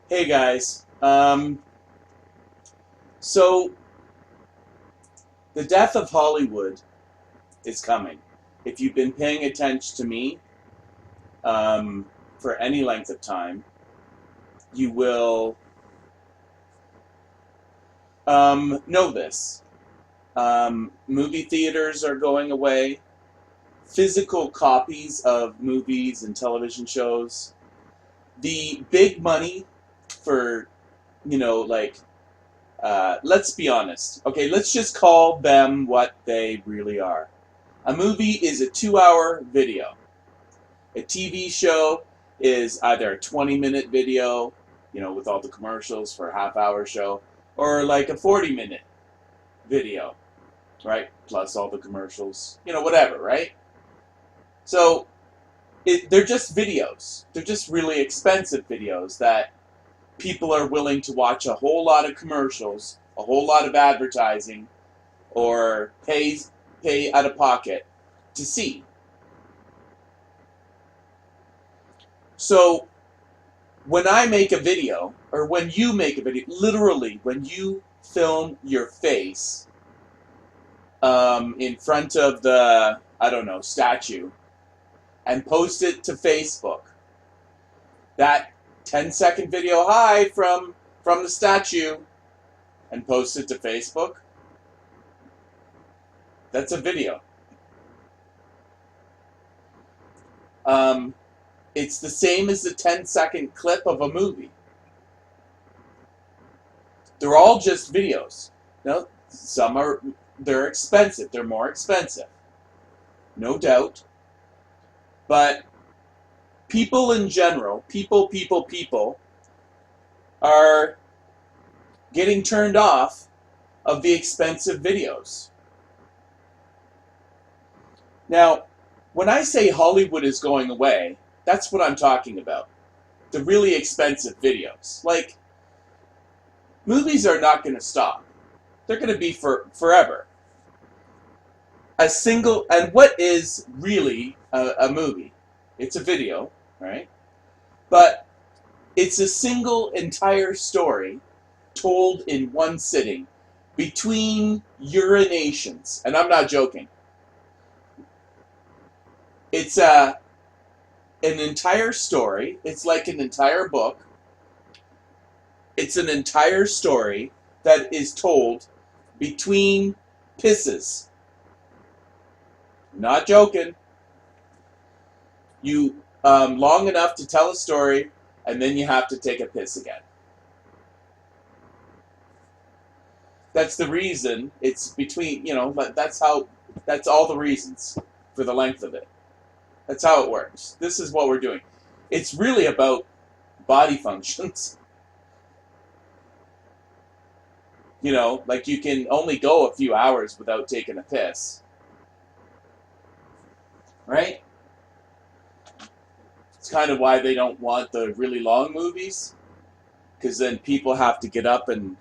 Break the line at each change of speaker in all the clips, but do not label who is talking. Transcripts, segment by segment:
Hey guys. So the death of Hollywood is coming. If you've been paying attention to me um, for any length of time, you will know this. Movie theaters are going away. Physical copies of movies and television shows. The big money for, let's be honest. Okay, let's just call them what they really are. A movie is a 2 hour video. A TV show is either a 20-minute video, with all the commercials for a half-hour show, or like a 40-minute video, right? Plus all the commercials, whatever, right? So they're just videos. They're just really expensive videos that people are willing to watch a whole lot of commercials, a whole lot of advertising, or pay out of pocket to see. So when I make a video, or when you make a video, literally when you film your face in front of the, I don't know, statue, and post it to Facebook, that 10-second video, hi, from the statue, and post it to Facebook, that's a video. It's the same as the 10-second clip of a movie. They're all just videos. Now, they're expensive. They're more expensive, no doubt. But people in general, people are getting turned off of the expensive videos. Now, when I say Hollywood is going away, that's what I'm talking about. The really expensive videos. Like, movies are not going to stop. They're going to be forever. And what is really a movie? It's a video, right? But it's a single entire story told in one sitting between urinations. And I'm not joking. It's an entire story. It's like an entire book. It's an entire story that is told between pisses. Not joking. You long enough to tell a story, and then you have to take a piss again. That's the reason it's between. That's all the reasons for the length of it. That's how it works. This is what we're doing. It's really about body functions. Like you can only go a few hours without taking a piss. Right? It's kind of why they don't want the really long movies, because then people have to get up and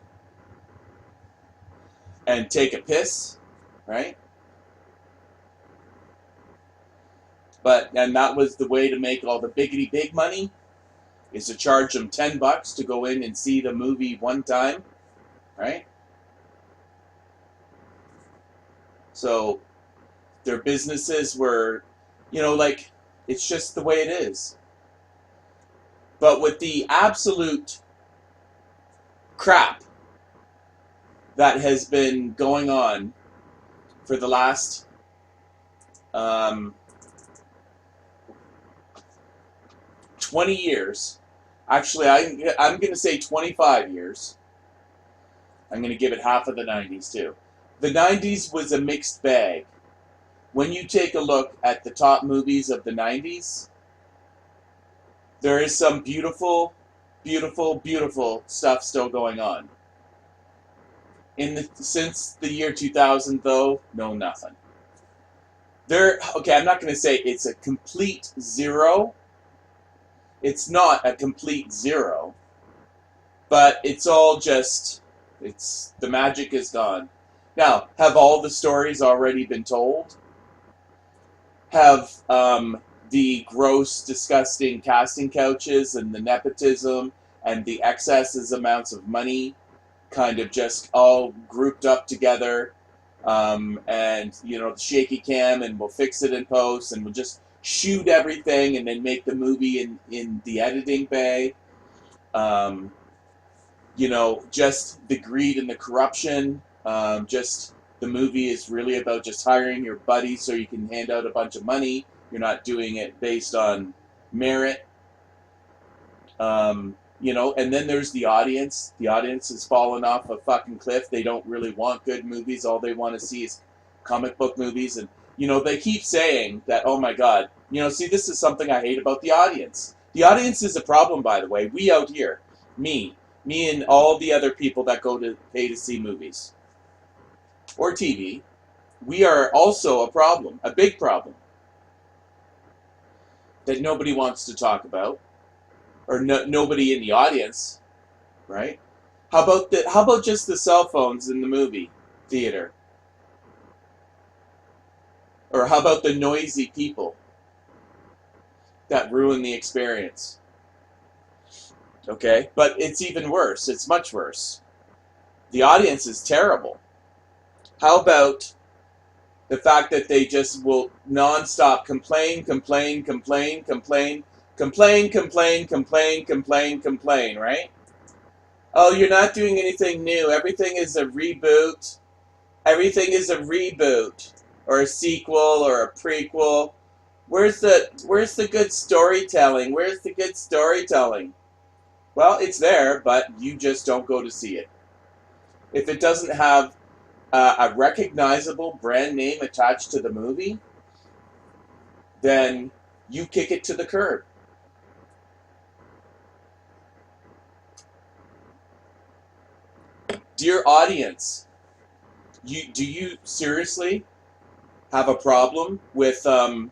take a piss, right? And that was the way to make all the biggity big money, is to charge them $10 to go in and see the movie one time, right? So their businesses were, like, it's just the way it is. But with the absolute crap that has been going on for the last 20 years, actually, I'm going to say 25 years. I'm going to give it half of the 90s, too. The 90s was a mixed bag. When you take a look at the top movies of the 90s, there is some beautiful, beautiful, beautiful stuff still going on. Since the year 2000, though, no, nothing. Okay, I'm not going to say it's a complete zero. It's not a complete zero, but it's all just, the magic is gone. Now, have all the stories already been told? Have the gross, disgusting casting couches and the nepotism and the excesses amounts of money kind of just all grouped up together, and the shaky cam, and we'll fix it in post, and we'll just shoot everything and then make the movie in the editing bay. Um, just the greed and the corruption. Just the movie is really about just hiring your buddy so you can hand out a bunch of money. You're not doing it based on merit. And then there's the audience. The audience has fallen off a fucking cliff. They don't really want good movies. All they want to see is comic book movies. And, they keep saying that, oh my God, see, this is something I hate about the audience. The audience is a problem, by the way. We out here, me and all the other people that go to pay to see movies or TV, we are also a problem, a big problem that nobody wants to talk about. Or nobody in the audience, right? How about just the cell phones in the movie theater? Or how about the noisy people that ruin the experience? Okay, but it's even worse. It's much worse. The audience is terrible. How about the fact that they just will nonstop complain, right? Oh, you're not doing anything new. Everything is a reboot. Everything is a reboot. Or a sequel or a prequel. Where's the good storytelling? Where's the good storytelling? Well, it's there, but you just don't go to see it. If it doesn't have a recognizable brand name attached to the movie, then you kick it to the curb. Dear audience, do you seriously have a problem with the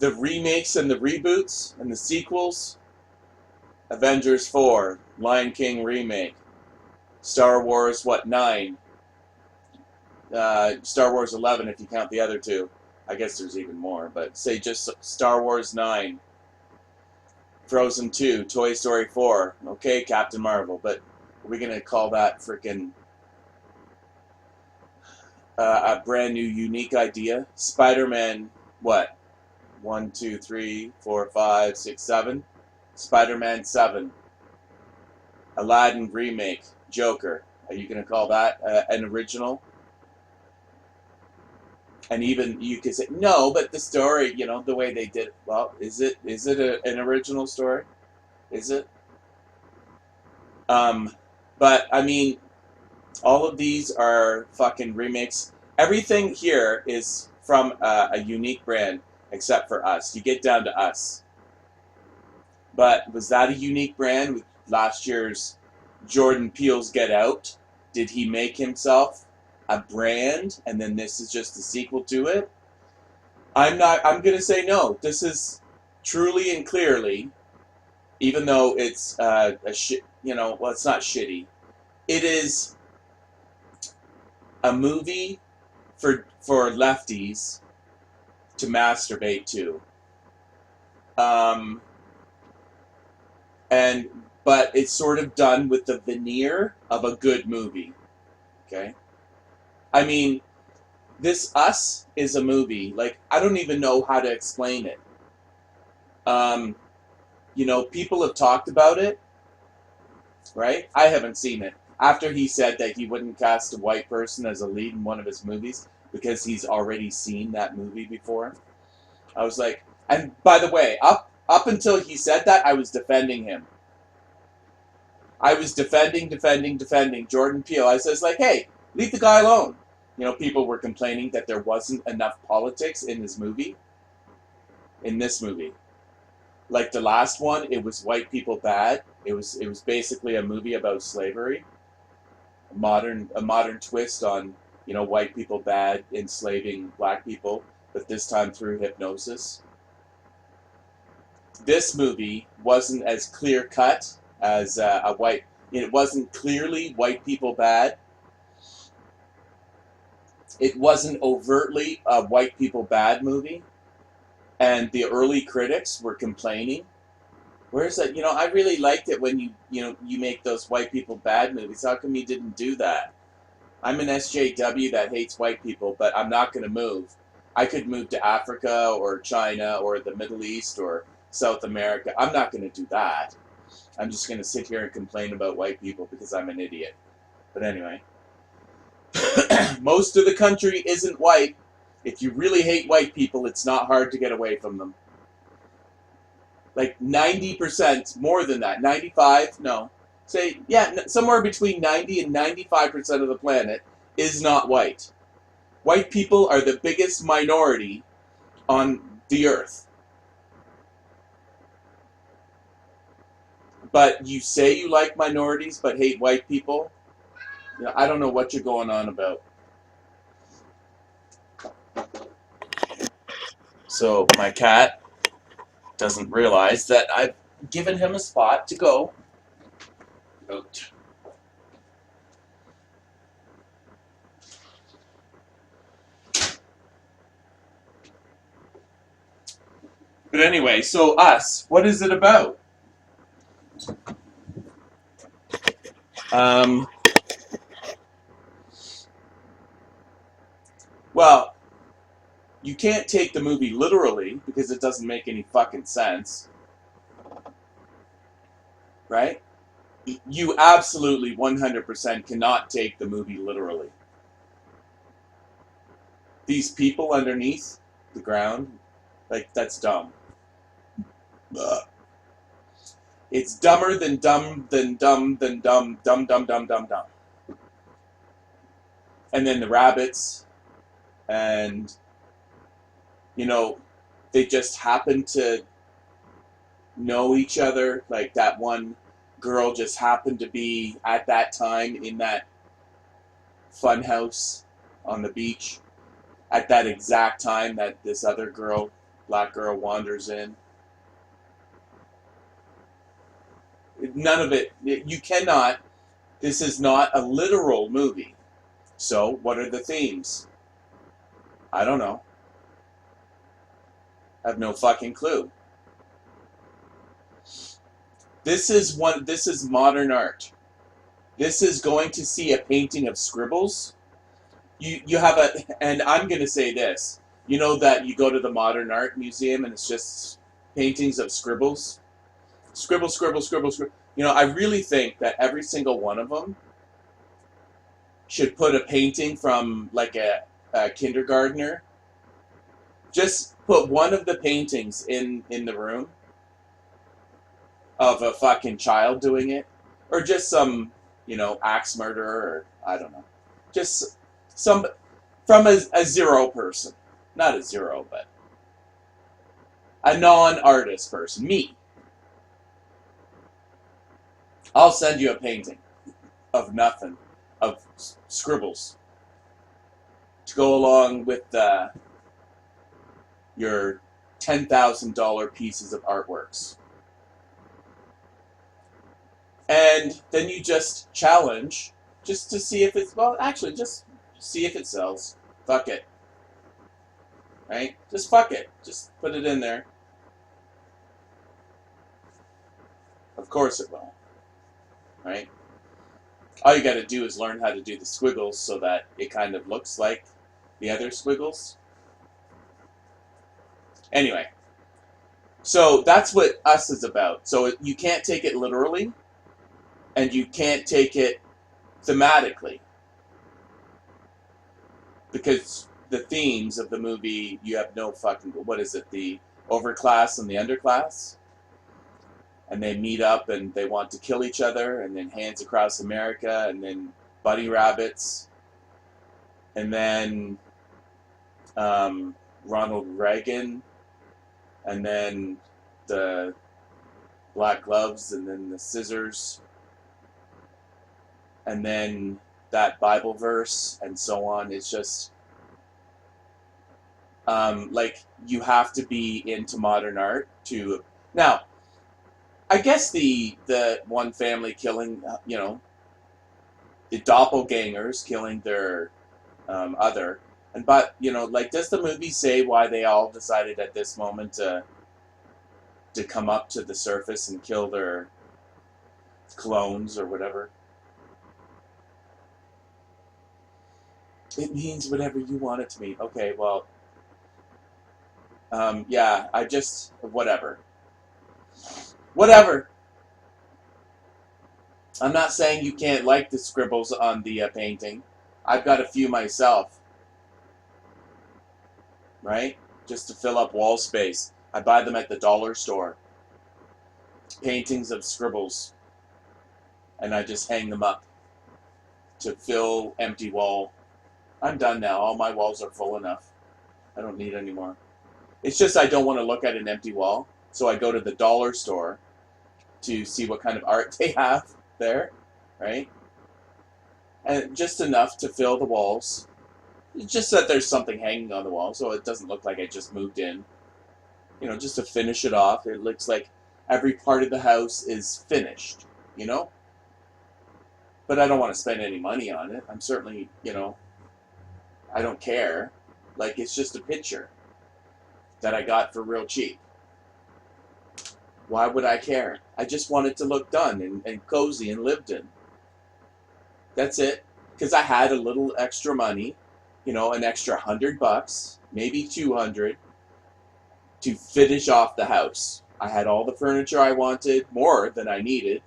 remakes and the reboots and the sequels? Avengers 4, Lion King remake, Star Wars 9, Star Wars 11 if you count the other two. I guess there's even more, but say just Star Wars 9, Frozen 2, Toy Story 4, okay, Captain Marvel, but are we going to call that freaking a brand new unique idea? Spider-Man, what? 1, 2, 3, 4, 5, 6, 7? Spider-Man 7. Aladdin remake, Joker. Are you going to call that an original? And even you could say, no, but the story, the way they did it. Well, is it an original story? Is it? But, I mean, all of these are fucking remakes. Everything here is from a unique brand, except for Us. You get down to Us. But was that a unique brand with last year's Jordan Peele's Get Out? Did he make himself a brand, and then this is just a sequel to it? I'm going to say no. This is truly and clearly, even though it's well, it's not shitty. It is a movie for lefties to masturbate to. But it's sort of done with the veneer of a good movie. Okay? I mean, this Us is a movie. Like, I don't even know how to explain it. People have talked about it, right? I haven't seen it. After he said that he wouldn't cast a white person as a lead in one of his movies because he's already seen that movie before, I was like, and by the way, up until he said that, I was defending him. I was defending Jordan Peele. I was like, hey, leave the guy alone. People were complaining that there wasn't enough politics in this movie. Like the last one, it was white people bad. It was basically a movie about slavery. A modern twist on, white people bad enslaving black people, but this time through hypnosis. This movie wasn't as clear cut as it wasn't clearly white people bad. it wasn't overtly a white people bad movie, and the early critics were complaining. Where's that? I really liked it when you make those white people bad movies. How come you didn't do that? I'm an SJW that hates white people, but I'm not going to move. I could move to Africa or China or the Middle East or South America. I'm not going to do that. I'm just going to sit here and complain about white people because I'm an idiot. But anyway, most of the country isn't white. If you really hate white people, it's not hard to get away from them. Like 90%, more than that, 95, no. Say, yeah, somewhere between 90 and 95% of the planet is not white. White people are the biggest minority on the earth. But you say you like minorities but hate white people? I don't know what you're going on about. So my cat doesn't realize that I've given him a spot to go out. But anyway, so us, what is it about? Well, you can't take the movie literally because it doesn't make any fucking sense. Right? You absolutely 100% cannot take the movie literally. These people underneath the ground, like, that's dumb. Ugh. It's dumber than dumb than dumb than dumb, dumb, dumb, dumb, dumb, dumb. And then the rabbits, and, they just happen to know each other. Like, that one girl just happened to be at that time in that fun house on the beach at that exact time that this other girl, black girl, wanders in. None of it, you cannot, this is not a literal movie. So, what are the themes? I don't know. I have no fucking clue. This is modern art. This is going to see a painting of scribbles. You have and I'm going to say this. You know that you go to the Modern Art Museum and it's just paintings of scribbles? Scribble, scribble, scribble, scribble. I really think that every single one of them should put a painting from, like, a kindergartner. Just put one of the paintings in the room of a fucking child doing it. Or just some, axe murderer, or I don't know. Just some, from a zero person. Not a zero, but a non-artist person. Me. I'll send you a painting of nothing, of scribbles, to go along with your $10,000 pieces of artworks. And then you just challenge, just to see if it's, well, actually, just see if it sells. Fuck it. Right? Just fuck it. Just put it in there. Of course it will. Right? All you gotta do is learn how to do the squiggles so that it kind of looks like the other squiggles. Anyway, so that's what Us is about. So you can't take it literally, and you can't take it thematically, because the themes of the movie, you have no fucking, what is it, the overclass and the underclass? And they meet up and they want to kill each other, and then Hands Across America, and then Bunny Rabbits, and then Ronald Reagan, and then the Black Gloves, and then the Scissors, and then that Bible verse, and so on. It's just, like, you have to be into modern art to... Now, I guess the one family killing, the doppelgangers killing their other, And but like, does the movie say why they all decided at this moment to come up to the surface and kill their clones or whatever? It means whatever you want it to mean. Okay, well, yeah, I just whatever. Whatever. I'm not saying you can't like the scribbles on the painting. I've got a few myself, right? Just to fill up wall space. I buy them at the dollar store. Paintings of scribbles. And I just hang them up to fill empty wall. I'm done now. All my walls are full enough. I don't need any more. It's just I don't want to look at an empty wall. So I go to the dollar store to see what kind of art they have there, right? And just enough to fill the walls. Just that there's something hanging on the wall, so it doesn't look like I just moved in. Just to finish it off. It looks like every part of the house is finished, But I don't want to spend any money on it. I'm certainly, I don't care. Like, it's just a picture that I got for real cheap. Why would I care? I just want it to look done and cozy and lived in. That's it. Because I had a little extra money, an extra $100, maybe 200, to finish off the house. I had all the furniture I wanted, more than I needed.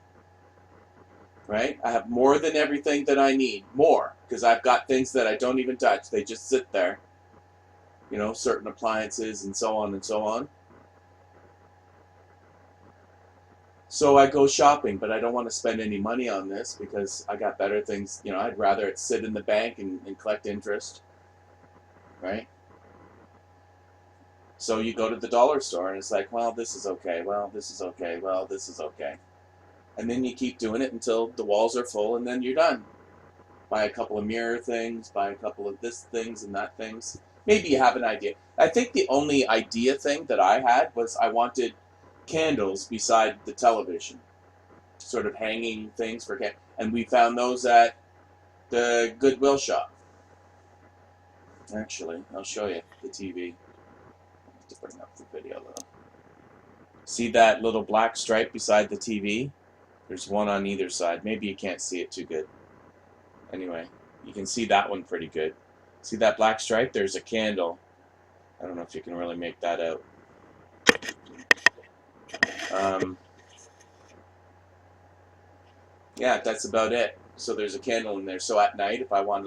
Right? I have more than everything that I need. More. Because I've got things that I don't even touch. They just sit there. Certain appliances and so on and so on. So I go shopping, but I don't want to spend any money on this because I got better things. I'd rather it sit in the bank and collect interest. Right? So you go to the dollar store and it's like, well, this is okay. Well, this is okay. Well, this is okay. And then you keep doing it until the walls are full and then you're done. Buy a couple of mirror things, buy a couple of this things and that things. Maybe you have an idea. I think the only idea thing that I had was I wanted candles beside the television. Sort of hanging things for candles. And we found those at the Goodwill shop. Actually, I'll show you the TV. I have to bring up the video though. See that little black stripe beside the TV? There's one on either side. Maybe you can't see it too good. Anyway, you can see that one pretty good. See that black stripe? There's a candle. I don't know if you can really make that out. Yeah, that's about it. So there's a candle in there. So at night, if I want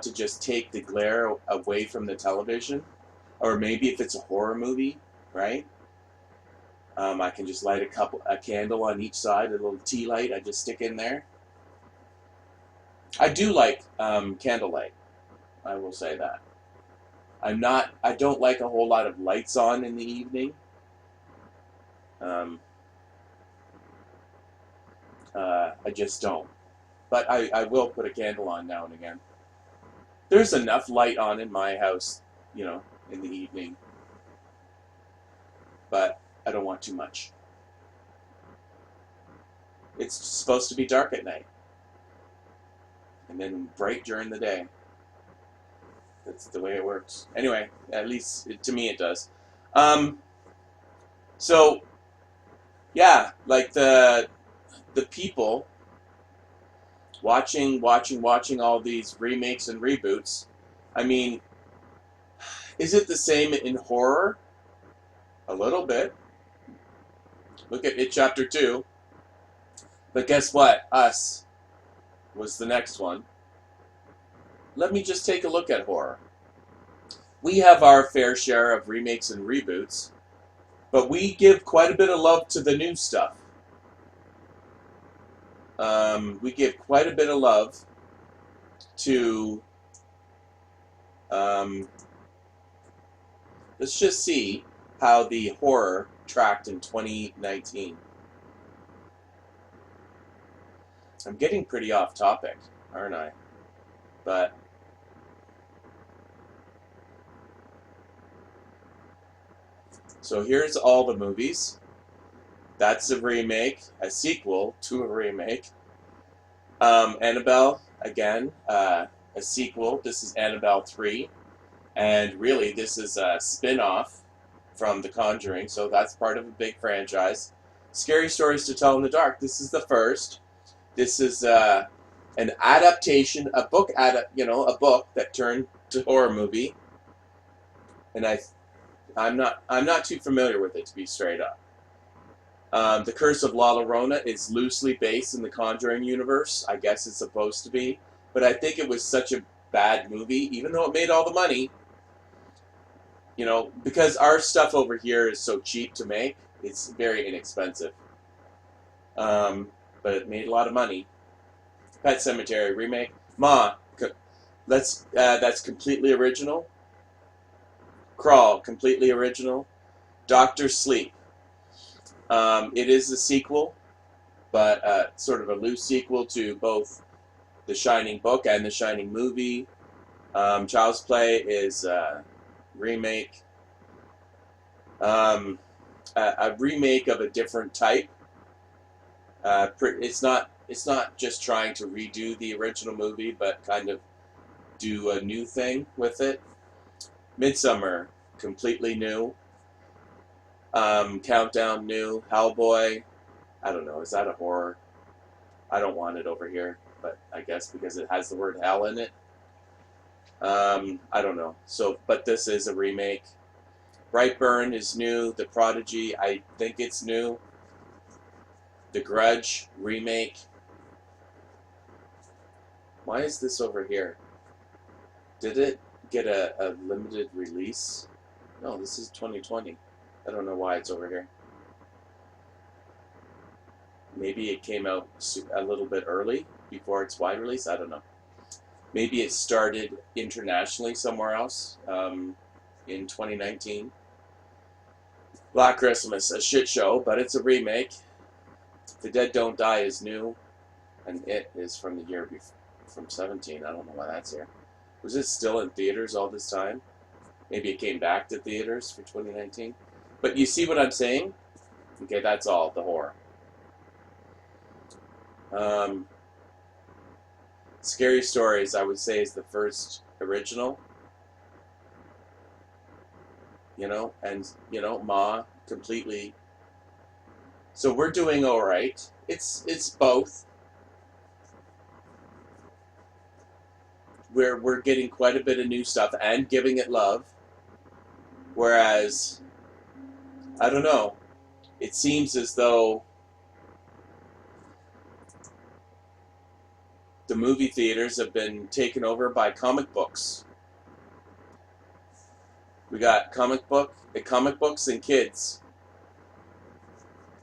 to just take the glare away from the television, or maybe if it's a horror movie, right? I can just light a candle on each side, a little tea light. I just stick in there. I do like candlelight. I will say that. I don't like a whole lot of lights on in the evening. I just don't. But I will put a candle on now and again. There's enough light on in my house, in the evening. But I don't want too much. It's supposed to be dark at night. And then bright during the day. That's the way it works. Anyway, at least to me it does. So, yeah, like the people watching all these remakes and reboots. I mean, is it the same in horror? A little bit. Look at It Chapter 2. But guess what? Us was the next one. Let me just take a look at horror. We have our fair share of remakes and reboots, but we give quite a bit of love to the new stuff. We give quite a bit of love to... let's just see how the horror tracked in 2019. I'm getting pretty off topic, aren't I? But so here's all the movies. That's a remake, a sequel to a remake. Annabelle, again, a a sequel. This is Annabelle 3. And really, this is a spin-off from The Conjuring, so that's part of a big franchise. Scary Stories to Tell in the Dark. This is the first. This is an adaptation, a book that turned to horror movie. And I'm not too familiar with it, to be straight up. The Curse of La Llorona is loosely based in the Conjuring universe. I guess it's supposed to be. But I think it was such a bad movie, even though it made all the money. Because our stuff over here is so cheap to make, it's very inexpensive. But it made a lot of money. Pet Sematary remake. That's completely original. Crawl, completely original. Doctor Sleep. It is a sequel, but sort of a loose sequel to both The Shining book and The Shining movie. Child's Play is a remake. A remake of a different type. It's not just trying to redo the original movie, but kind of do a new thing with it. Midsummer, completely new. Countdown, new. Hellboy, I don't know, is that a horror? I don't want it over here, but I guess because it has the word hell in it. I don't know. But this is a remake. Brightburn is new. The Prodigy, I think it's new. The Grudge remake. Why is this over here? Did it get a limited release? No, this is 2020. I don't know why it's over here. Maybe it came out a little bit early before its wide release. I don't know. Maybe it started internationally somewhere else in 2019. Black Christmas, a shit show, but it's a remake. The Dead Don't Die is new, and it is from the year before, from 17. I don't know why that's here. Was it still in theaters all this time? Maybe it came back to theaters for 2019. But you see what I'm saying? Okay, that's all, the horror. Scary Stories, I would say, is the first original. And Ma, completely. So we're doing all right. It's both. We're getting quite a bit of new stuff and giving it love. Whereas, I don't know, it seems as though the movie theaters have been taken over by comic books. We got comic books and kids.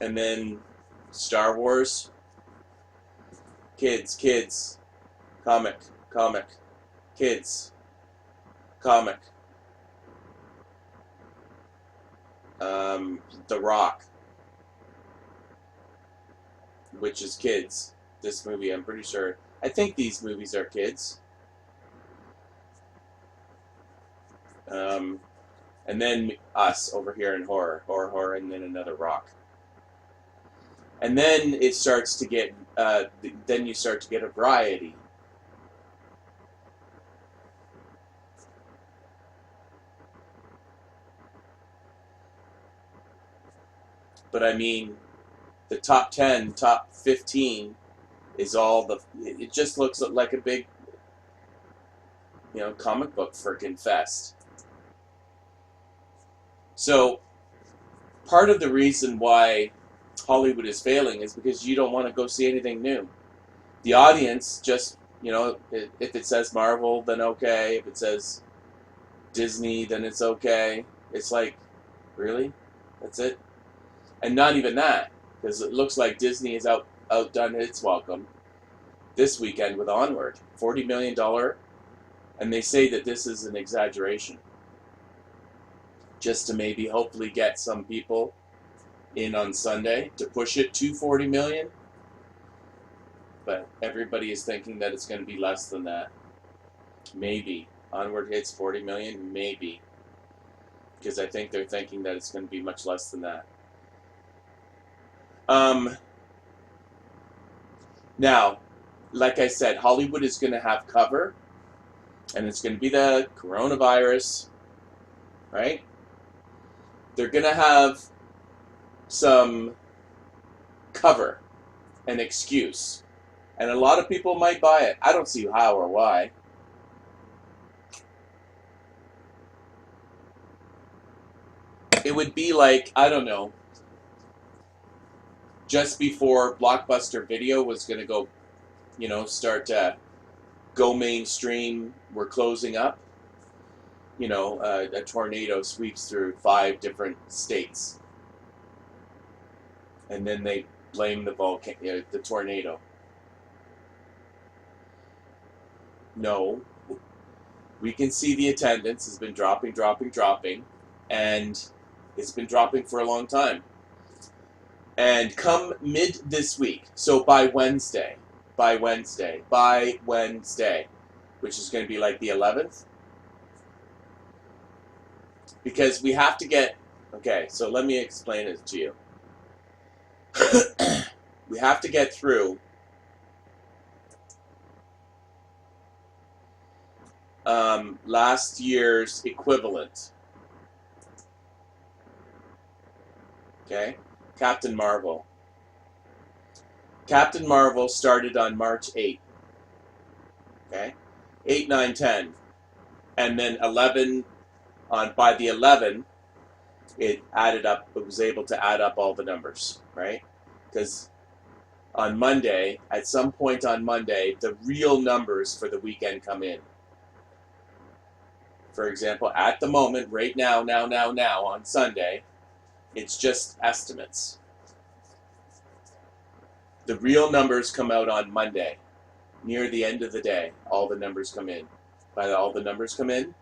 And then Star Wars, kids, comic, kids, comic. The Rock, which is kids. This movie, I'm pretty sure. I think these movies are kids. And then us over here in horror, and then another Rock. And then it starts to get, then you start to get a variety. But I mean, the top 10, top 15 is all it just looks like a big, comic book frickin' fest. So, part of the reason why Hollywood is failing is because you don't want to go see anything new. The audience just, if it says Marvel, then okay. If it says Disney, then it's okay. It's like, really? That's it? And not even that, because it looks like Disney has outdone its welcome this weekend with Onward. $40 million, and they say that this is an exaggeration. Just to maybe hopefully get some people in on Sunday to push it to 40 million. But everybody is thinking that it's going to be less than that. Maybe. Onward hits 40 million, maybe. Because I think they're thinking that it's going to be much less than that. Now, like I said, Hollywood is going to have cover and it's going to be the coronavirus, right? They're going to have some cover, an excuse. And a lot of people might buy it. I don't see how or why. It would be like, I don't know, just before Blockbuster Video was going to go, start to go mainstream, we're closing up. A tornado sweeps through 5 different states. And then they blame the tornado. No. We can see the attendance has been dropping, and it's been dropping for a long time. And come mid this week, so by Wednesday, which is going to be like the 11th, because we have to get, okay, so let me explain it to you. We have to get through last year's equivalent. Okay? Captain Marvel. Captain Marvel started on March 8th. Okay? 8, 9, 10. And then 11, by the 11, it was able to add up all the numbers, right? Because on Monday, at some point on Monday, the real numbers for the weekend come in. For example, at the moment, right now, on Sunday, it's just estimates. The real numbers come out on Monday. Near the end of the day, all the numbers come in. By all the numbers come in,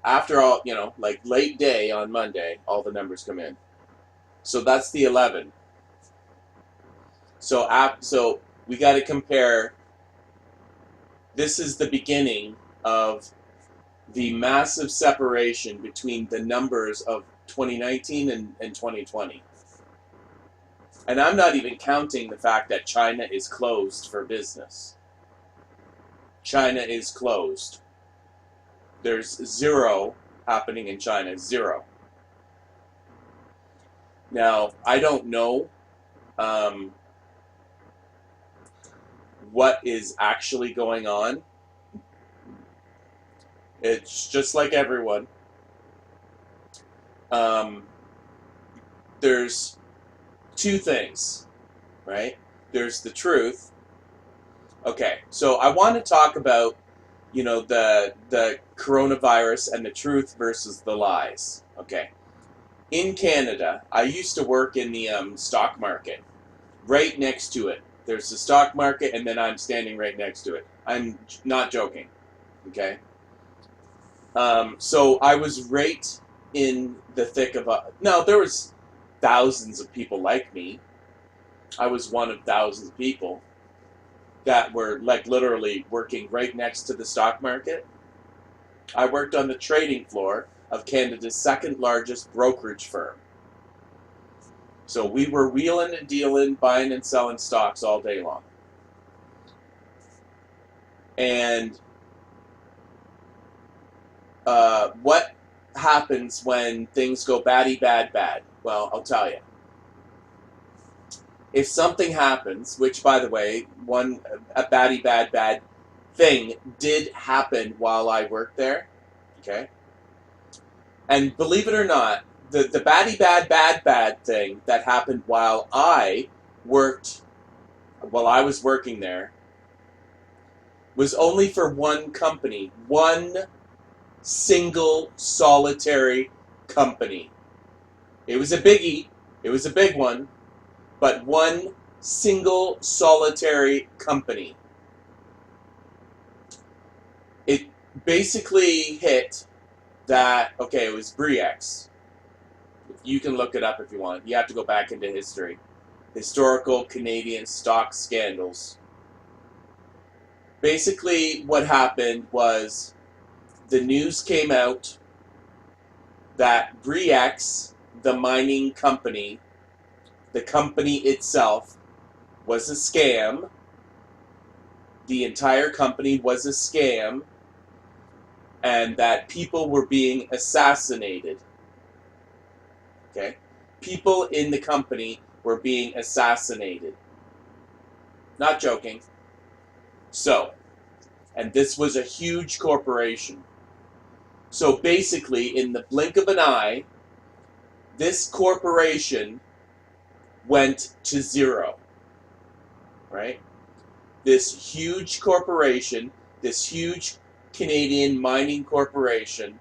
after all, like late day on Monday, all the numbers come in. So that's the 11. So we got to compare. This is the beginning of the massive separation between the numbers of 2019 and 2020. And I'm not even counting the fact that China is closed for business. China is closed. There's 0 happening in China, 0. Now, I don't know what is actually going on. It's just like everyone. There's 2 things, right? There's the truth. Okay, so I want to talk about, the coronavirus and the truth versus the lies. Okay. In Canada, I used to work in the stock market. Right next to it, there's the stock market, and then I'm standing right next to it. I'm not joking. Okay. So I was right in the thick of no, there was thousands of people like me. I was one of thousands of people that were like literally working right next to the stock market. I worked on the trading floor of Canada's 2nd largest brokerage firm. So we were wheeling and dealing, buying and selling stocks all day long. And what happens when things go bad? Well, I'll tell you. If something happens, which, by the way, a bad thing did happen while I worked there, okay? And believe it or not, the bad thing that happened while I was working there, was only for one company, one single solitary company. It was a biggie, it was a big one, but one single solitary company. It basically hit that, okay, it was Bre-X. You can look it up if you want. You have to go back into history. Historical Canadian stock scandals. Basically, what happened was the news came out that Bre-X, the mining company, the company itself, was a scam. The entire company was a scam. and that people were being assassinated. Okay? People in the company were being assassinated. Not joking. So, and this was a huge corporation. So basically, in the blink of an eye, this corporation went to zero. Right? This huge corporation, this huge Canadian mining corporation,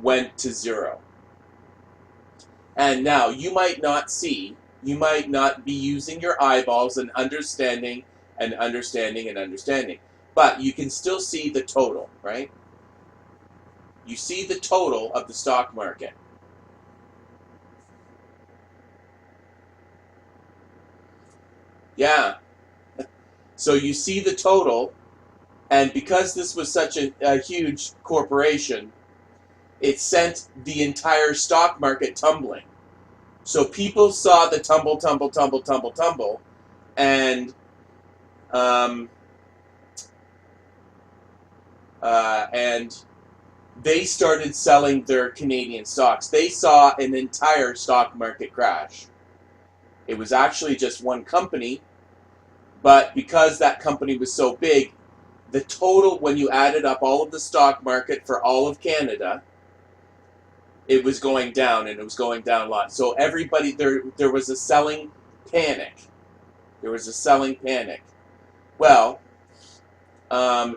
went to zero. And now you might not see, you might not be using your eyeballs and understanding and understanding and understanding, but you can still see the total, right? You see the total of the stock market. Yeah. So you see the total, and because this was such a huge corporation, it sent the entire stock market tumbling. So people saw the tumble, tumble, tumble, tumble, tumble, and and they started selling their Canadian stocks. They saw an entire stock market crash. It was actually just one company, but because that company was so big, the total, when you added up all of the stock market for all of Canada, it was going down, and it was going down a lot. So everybody, there was a selling panic. There was a selling panic. Well,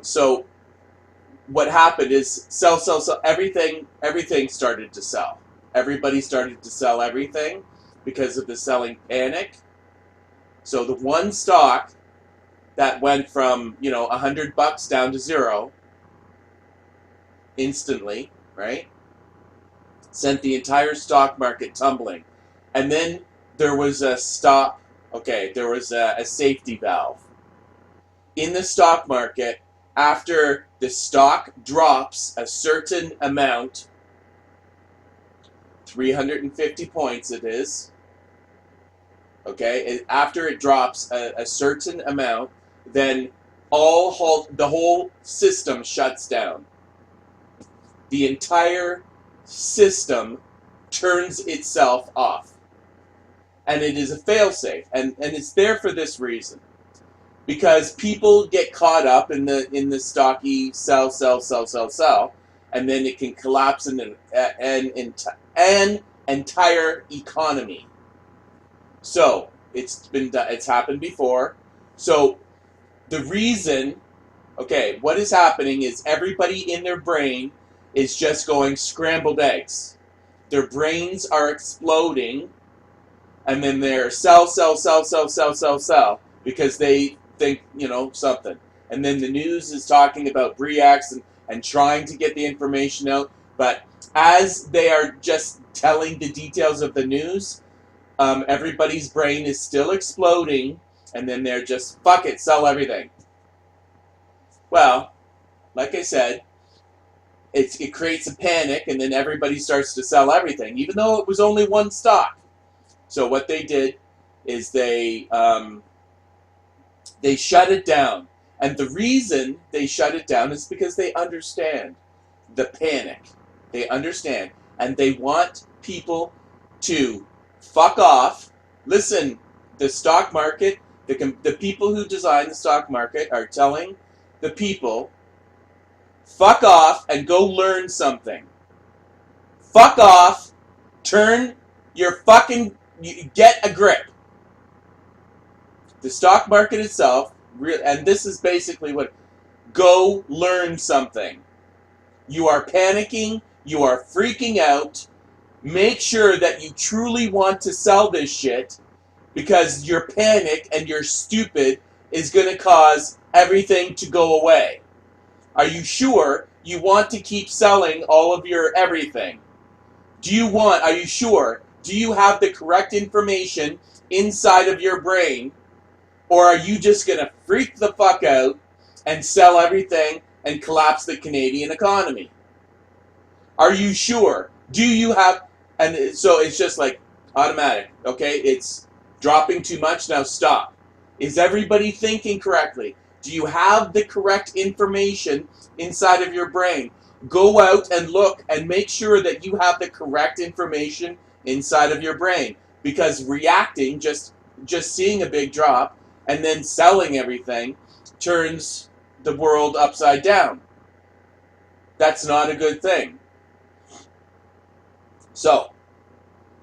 so what happened is sell, everything started to sell. Everybody started to sell everything because of the selling panic. So the one stock that went from, $100 down to zero instantly, right? Sent the entire stock market tumbling. And then there was a stop, there was a safety valve. In the stock market, after the stock drops a certain amount, 350 points it is, after it drops a certain amount, then the whole system shuts down. The entire system turns itself off. And it is a failsafe. And it's there for this reason. Because people get caught up in the stocky sell, and then it can collapse in an entire economy. So it's happened before. So the reason, what is happening is everybody in their brain is just going scrambled eggs. Their brains are exploding, and then they're sell, because they think, something. And then the news is talking about Briax and trying to get the information out. But as they are just telling the details of the news, everybody's brain is still exploding, and then they're just, fuck it, sell everything. Well, like I said, it creates a panic, and then everybody starts to sell everything, even though it was only one stock. So what they did is they shut it down. And the reason they shut it down is because they understand the panic. They understand. And they want people to fuck off. Listen, the stock market, the people who design the stock market are telling the people, fuck off and go learn something. Fuck off, get a grip. The stock market itself, and this is basically go learn something. You are panicking, you are freaking out. Make sure that you truly want to sell this shit, because your panic and your stupid is going to cause everything to go away. Are you sure you want to keep selling all of your everything? Are you sure? Do you have the correct information inside of your brain? Or are you just going to freak the fuck out and sell everything and collapse the Canadian economy? Are you sure? Do you have... And so it's just like automatic, It's dropping too much, now stop. Is everybody thinking correctly? Do you have the correct information inside of your brain? Go out and look and make sure that you have the correct information inside of your brain. Because reacting, just seeing a big drop and then selling everything, turns the world upside down. That's not a good thing. So,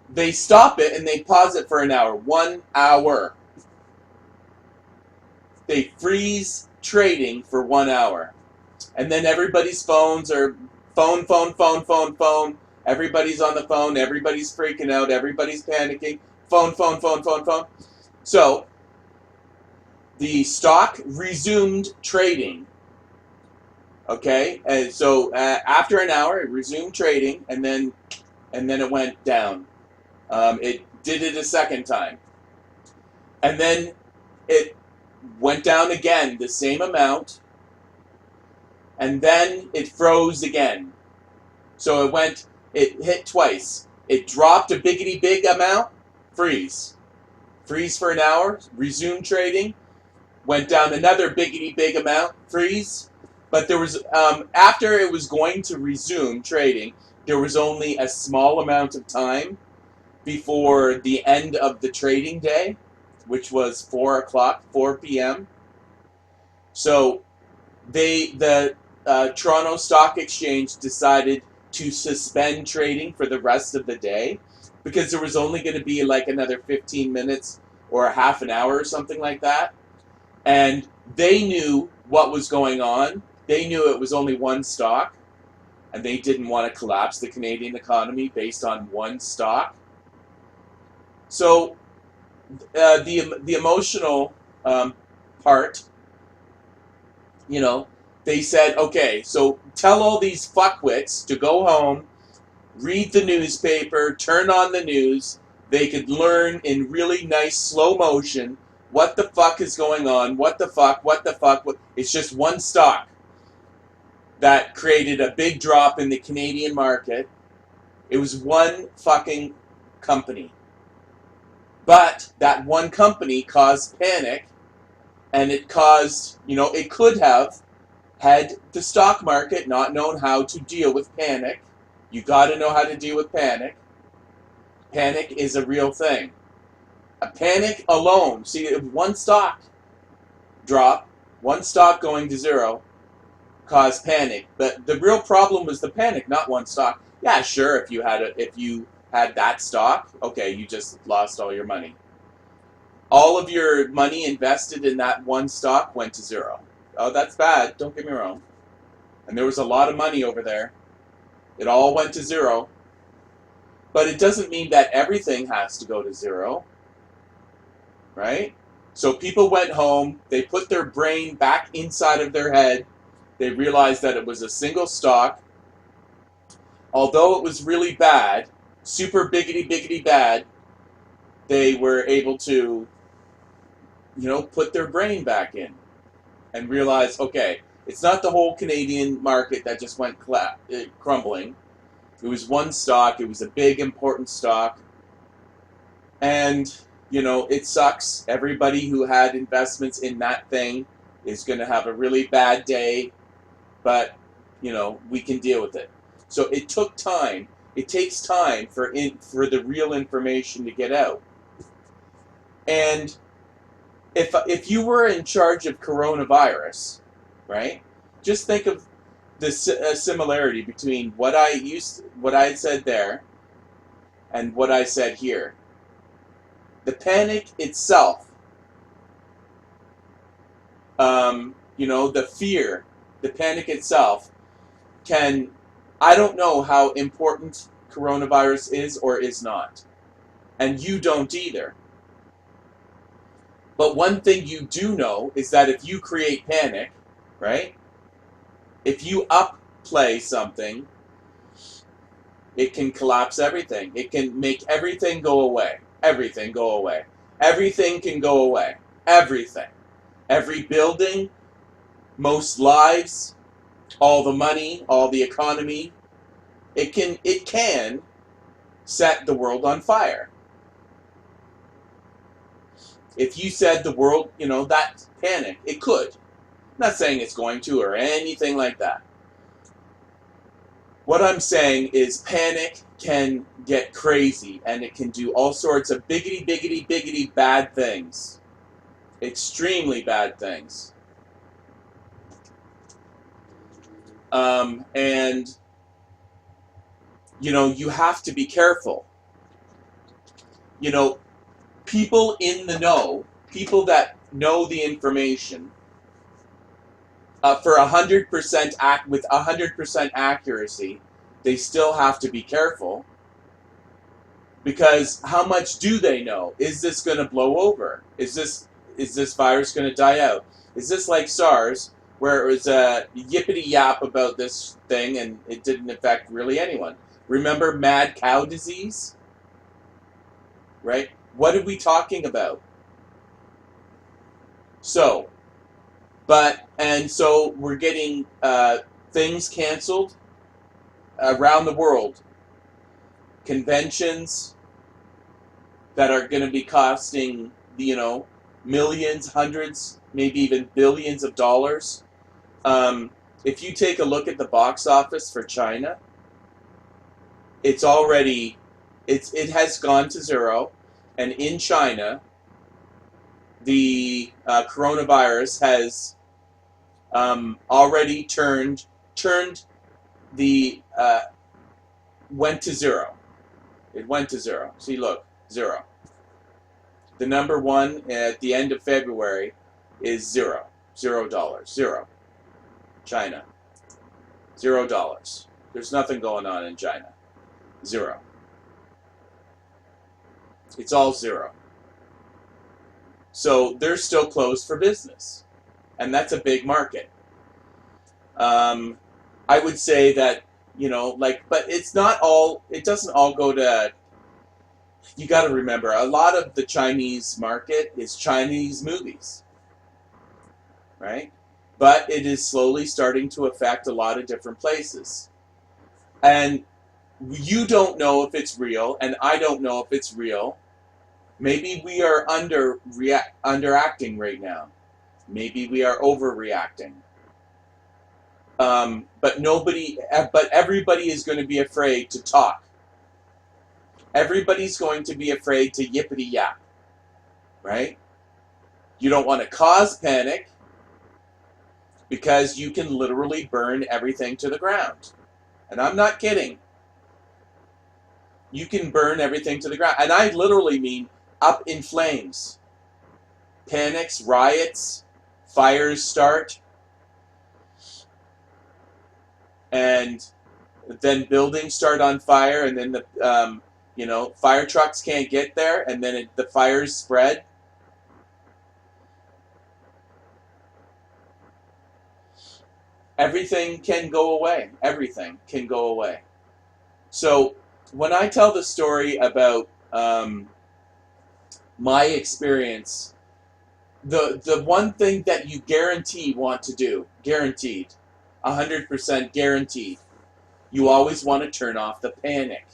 they stop it and they pause it for an hour. 1 hour. They freeze trading for 1 hour. And then everybody's phones are phone. Everybody's on the phone. Everybody's freaking out. Everybody's panicking. Phone. So, the stock resumed trading. Okay? And so, after an hour, it resumed trading, and then it went down. It did it a second time. And then it went down again, the same amount, and then it froze again. So it hit twice. It dropped a biggity big amount, freeze. Freeze for an hour, resume trading, went down another biggity big amount, freeze. But there was, after it was going to resume trading, there was only a small amount of time before the end of the trading day, which was 4 p.m. So the Toronto Stock Exchange decided to suspend trading for the rest of the day because there was only going to be like another 15 minutes or a half an hour or something like that. And they knew what was going on. They knew it was only one stock, and they didn't want to collapse the Canadian economy based on one stock. So the emotional part, they said, okay, so tell all these fuckwits to go home, read the newspaper, turn on the news. They could learn in really nice slow motion what the fuck is going on, what the fuck. It's just one stock that created a big drop in the Canadian market. It was one fucking company. But that one company caused panic, and it caused, it could have, had the stock market not known how to deal with panic. You got to know how to deal with panic. Panic is a real thing. A panic alone, see, if one stock drop, one stock going to zero, caused panic. But the real problem was the panic, not one stock. Yeah, sure, if you had that stock, okay, you just lost all your money. All of your money invested in that one stock went to zero. Oh, that's bad, don't get me wrong. And there was a lot of money over there. It all went to zero. But it doesn't mean that everything has to go to zero. Right? So people went home, they put their brain back inside of their head, they realized that it was a single stock. Although it was really bad, super biggity bad, they were able to, put their brain back in and realize, okay, it's not the whole Canadian market that just went crumbling. It was one stock, it was a big, important stock, and, it sucks. Everybody who had investments in that thing is going to have a really bad day, but, we can deal with it. So it took time. It takes time for the real information to get out. And if you were in charge of coronavirus, right? Just think of the similarity between what I had said there and what I said here. The panic itself, the fear, the panic itself I don't know how important coronavirus is or is not. And you don't either. But one thing you do know is that if you create panic, right? If you upplay something, it can collapse everything. It can make everything go away. Everything go away. Everything can go away. Everything. Every building, most lives, all the money, all the economy. It can set the world on fire. If you said the world, that panic, it could. I'm not saying it's going to or anything like that. What I'm saying is panic can get crazy and it can do all sorts of biggity, biggity, biggity bad things. Extremely bad things. And, you have to be careful. People in the know, people that know the information, for 100% with 100% accuracy, they still have to be careful. Because how much do they know? Is this going to blow over? Is this virus going to die out? Is this like SARS, where it was a yippity yap about this thing and it didn't affect really anyone? Remember mad cow disease? Right? What are we talking about? So we're getting things canceled around the world. Conventions that are going to be costing, millions, hundreds, maybe even billions of dollars. If you take a look at the box office for China, it has gone to zero, and in China, the coronavirus has already went to zero. It went to zero. See, look, zero. The number one at the end of February is zero. $0. Zero. China. $0. There's nothing going on in China. Zero. It's all zero. So they're still closed for business. And that's a big market. I would say that, but it's not all, it doesn't all go to, you got to remember, a lot of the Chinese market is Chinese movies, right? But it is slowly starting to affect a lot of different places. And you don't know if it's real, and I don't know if it's real. Maybe we are underacting right now. Maybe we are overreacting. But everybody is going to be afraid to talk. Everybody's going to be afraid to yippity yap, right? You don't want to cause panic because you can literally burn everything to the ground. And I'm not kidding. You can burn everything to the ground. And I literally mean up in flames. Panics, riots, fires start. And then buildings start on fire, and then the fire trucks can't get there, and then the fires spread. Everything can go away. Everything can go away. So when I tell the story about my experience, the one thing that you guaranteed want to do, guaranteed, 100% guaranteed, you always want to turn off the panic.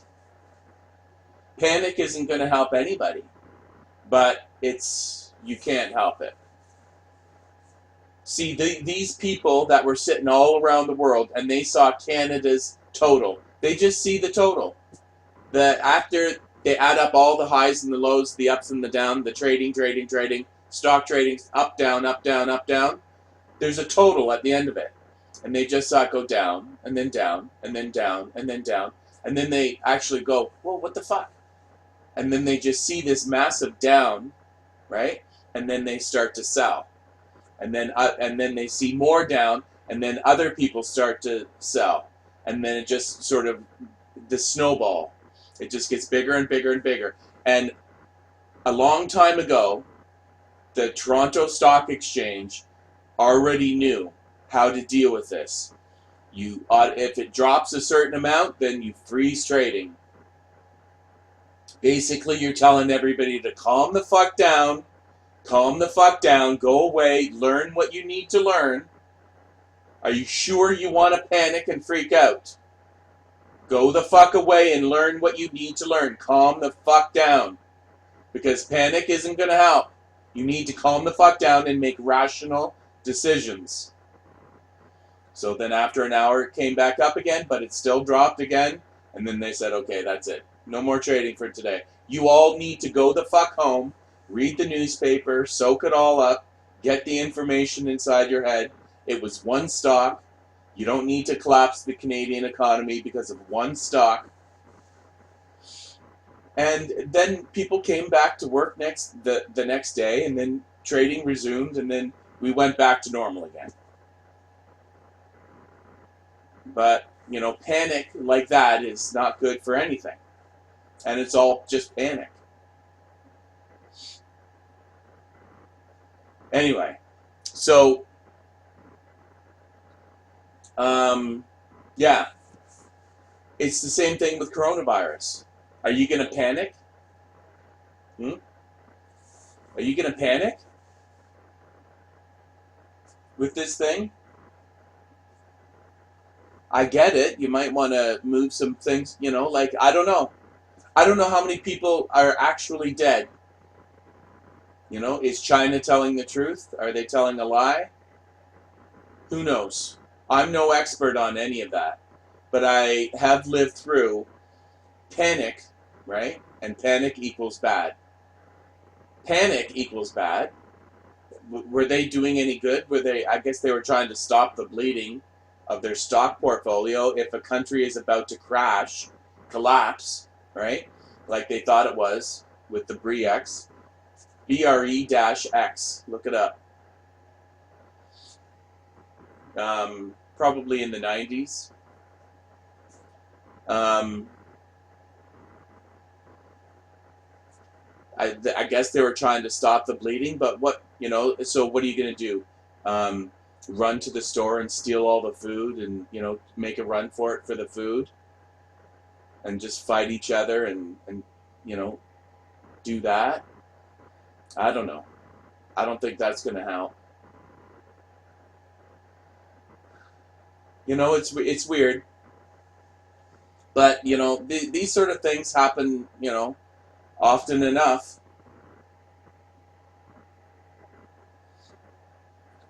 Panic isn't going to help anybody, but you can't help it. See, these people that were sitting all around the world, and they saw Canada's total. They just see the total. After they add up all the highs and the lows, the ups and the downs, the trading, stock trading, up, down, up, down, up, down. There's a total at the end of it. And they just saw it go down, and then down, and then down, and then down. And then they actually go, whoa, what the fuck? And then they just see this massive down, right? And then they start to sell. And then they see more down, and then other people start to sell. And then it just sort of, the snowball. It just gets bigger and bigger and bigger. And a long time ago, the Toronto Stock Exchange already knew how to deal with this. If it drops a certain amount, then you freeze trading. Basically, you're telling everybody to calm the fuck down, go away, learn what you need to learn. Are you sure you want to panic and freak out? Go the fuck away and learn what you need to learn. Calm the fuck down. Because panic isn't going to help. You need to calm the fuck down and make rational decisions. So then after an hour, it came back up again, but it still dropped again. And then they said, okay, that's it. No more trading for today. You all need to go the fuck home, read the newspaper, soak it all up, get the information inside your head. It was one stock. You don't need to collapse the Canadian economy because of one stock. And then people came back to work the next day, and then trading resumed, and then we went back to normal again. But, panic like that is not good for anything. And it's all just panic. Anyway, so, yeah, it's the same thing with coronavirus. Are you going to panic? Are you going to panic with this thing? I get it. You might want to move some things, like, I don't know. I don't know how many people are actually dead. Is China telling the truth? Are they telling a lie? Who knows? I'm no expert on any of that. But I have lived through panic, right? And panic equals bad. Panic equals bad. Were they doing any good? I guess they were trying to stop the bleeding of their stock portfolio if a country is about to collapse, right? Like they thought it was with the BRE-X. BRE-X. Look it up. Probably in the 90s. I guess they were trying to stop the bleeding, but so what are you going to do? Run to the store and steal all the food and, make a run for it for the food? And just fight each other and do that? I don't know. I don't think that's going to help. It's weird. But, these sort of things happen, often enough.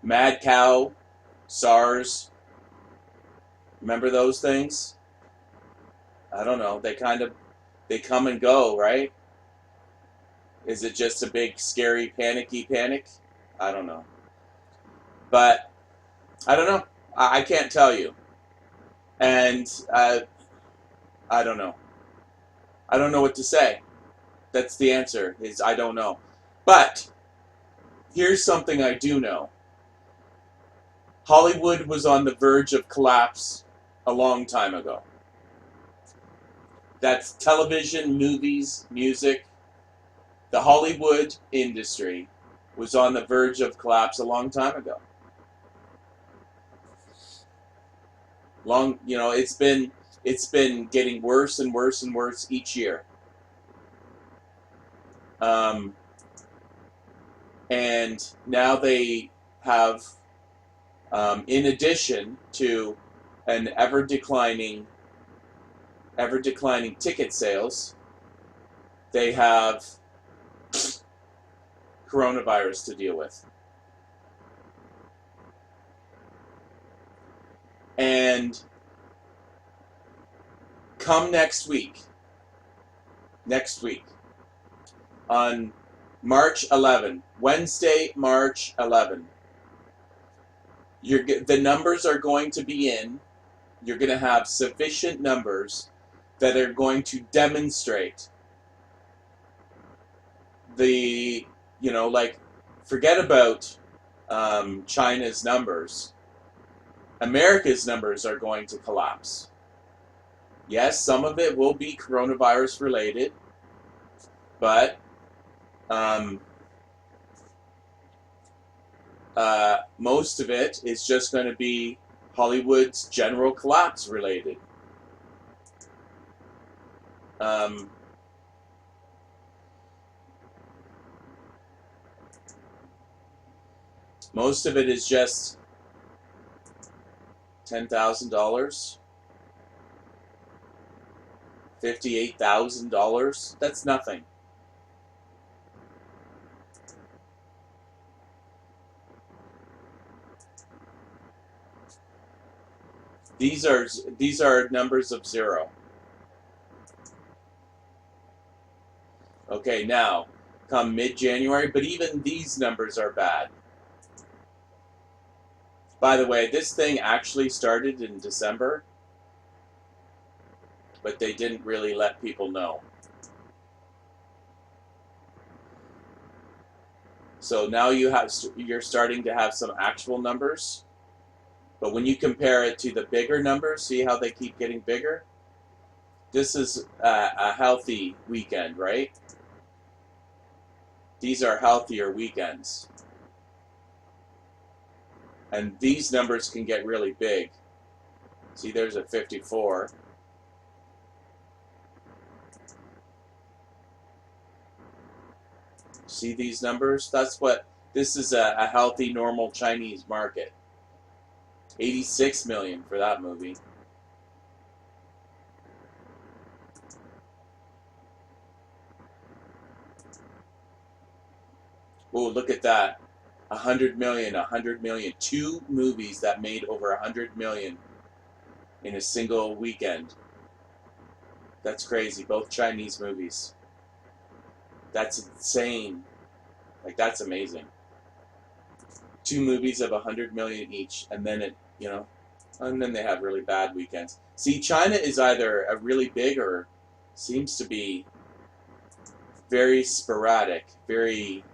Mad Cow, SARS. Remember those things? I don't know. They come and go, right? Is it just a big, scary, panicky panic? I don't know. But, I don't know. I can't tell you. And, I don't know. I don't know what to say. That's the answer, is I don't know. But, here's something I do know. Hollywood was on the verge of collapse a long time ago. That's television, movies, music. The Hollywood industry was on the verge of collapse a long time ago. It's been getting worse and worse and worse each year. And now they have, in addition to an ever declining ticket sales, they have coronavirus to deal with. And come next week, on March 11, Wednesday, March 11, the numbers are going to be in. You're going to have sufficient numbers that are going to demonstrate forget about China's numbers. America's numbers are going to collapse. Yes, some of it will be coronavirus related, but most of it is just going to be Hollywood's general collapse related. Most of it is just $10,000, $58,000. That's nothing. These are numbers of 0. Okay, now come mid-January, but even these numbers are bad. By the way, this thing actually started in December, but they didn't really let people know. So now you're starting to have some actual numbers, but when you compare it to the bigger numbers, see how they keep getting bigger? This is a healthy weekend, right? These are healthier weekends. And these numbers can get really big. See, there's a 54. See these numbers? This is a healthy, normal Chinese market. 86 million for that movie. Oh, look at that. 100 million, 100 million. 2 movies that made over 100 million in a single weekend. That's crazy. Both Chinese movies. That's insane. Like, that's amazing. 2 movies of 100 million each, and then and then they have really bad weekends. See, China is either a really big or seems to be very sporadic, very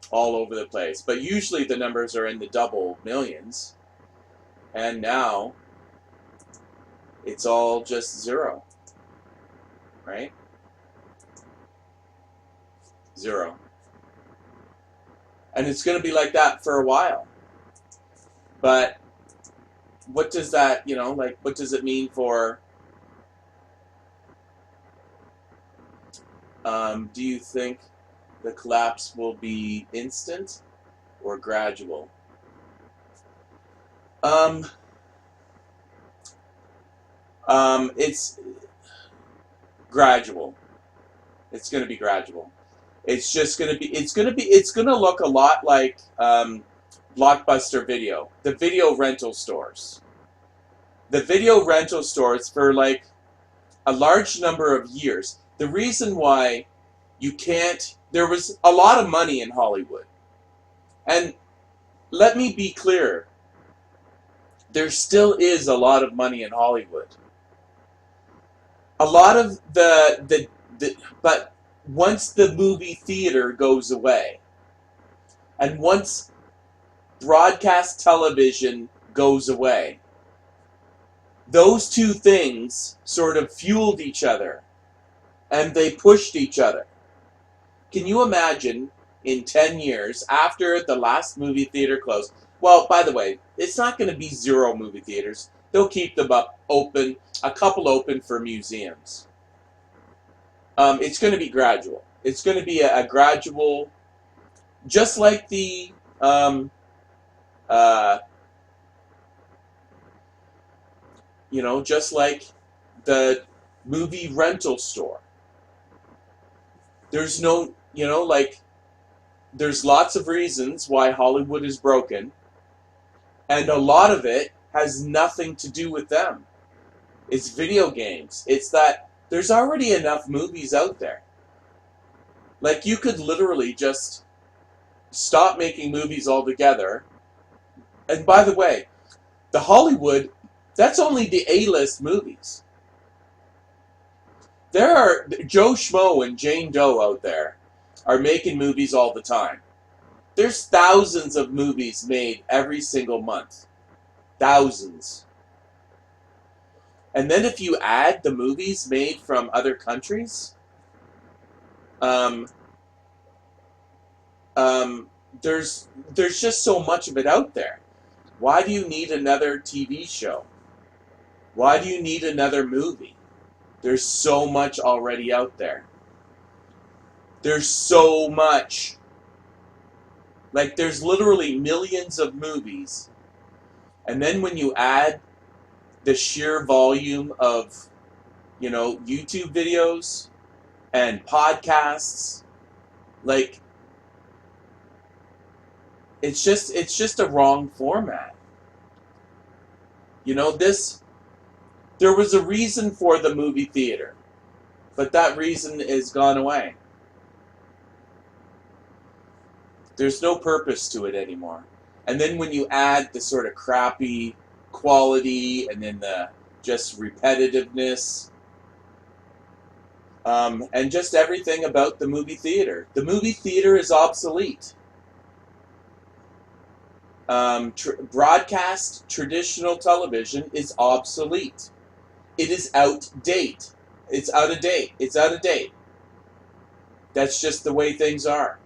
all over the place. But usually the numbers are in the double millions, and now it's all just 0, right? 0. And it's going to be like that for a while. But what does that, what does it mean for, do you think the collapse will be instant or gradual? It's gradual. It's going to be gradual. It's going to look a lot like Blockbuster Video, the video rental stores. The video rental stores for like a large number of years. The reason why there was a lot of money in Hollywood. And let me be clear, there still is a lot of money in Hollywood. A lot of but once the movie theater goes away, and once broadcast television goes away, those two things sort of fueled each other, and they pushed each other. Can you imagine in 10 years, after the last movie theater closed? Well, by the way, it's not going to be 0 movie theaters. They'll keep them open, a couple open for museums. It's going to be gradual. It's going to be a gradual, just like the just like the movie rental store. There's no, there's lots of reasons why Hollywood is broken, and a lot of it has nothing to do with them. It's video games. It's that there's already enough movies out there. Like, you could literally just stop making movies altogether. And by the way, the Hollywood, that's only the A-list movies. There are Joe Schmo and Jane Doe out there are making movies all the time. There's thousands of movies made every single month. Thousands. And then if you add the movies made from other countries, there's just so much of it out there. Why do you need another TV show? Why do you need another movie? There's so much already out there. There's so much. Like, there's literally millions of movies. And then when you add the sheer volume of, YouTube videos and podcasts, like, it's just a wrong format. You know, there was a reason for the movie theater, but that reason is gone away. There's no purpose to it anymore. And then when you add the sort of crappy quality and then the just repetitiveness, and just everything about the movie theater. The movie theater is obsolete. Broadcast traditional television is obsolete. It is outdate. It's out of date. It's out of date. That's just the way things are.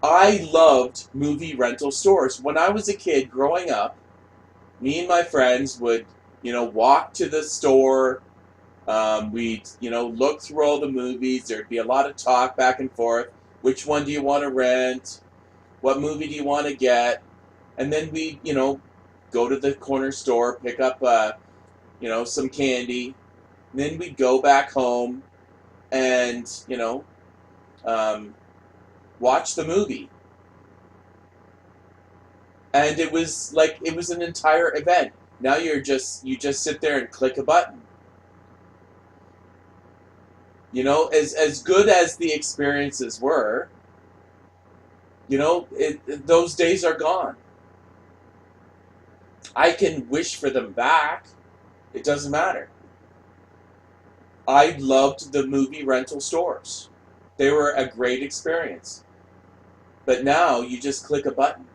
I loved movie rental stores. When I was a kid growing up, me and my friends would, walk to the store. We'd, look through all the movies. There'd be a lot of talk back and forth. Which one do you want to rent? What movie do you want to get? And then we, go to the corner store, pick up, some candy. And then we'd go back home and, watch the movie. And it was an entire event. Now you just sit there and click a button. As good as the experiences were, those days are gone. I can wish for them back. It doesn't matter. I loved the movie rental stores. They were a great experience. But now you just click a button.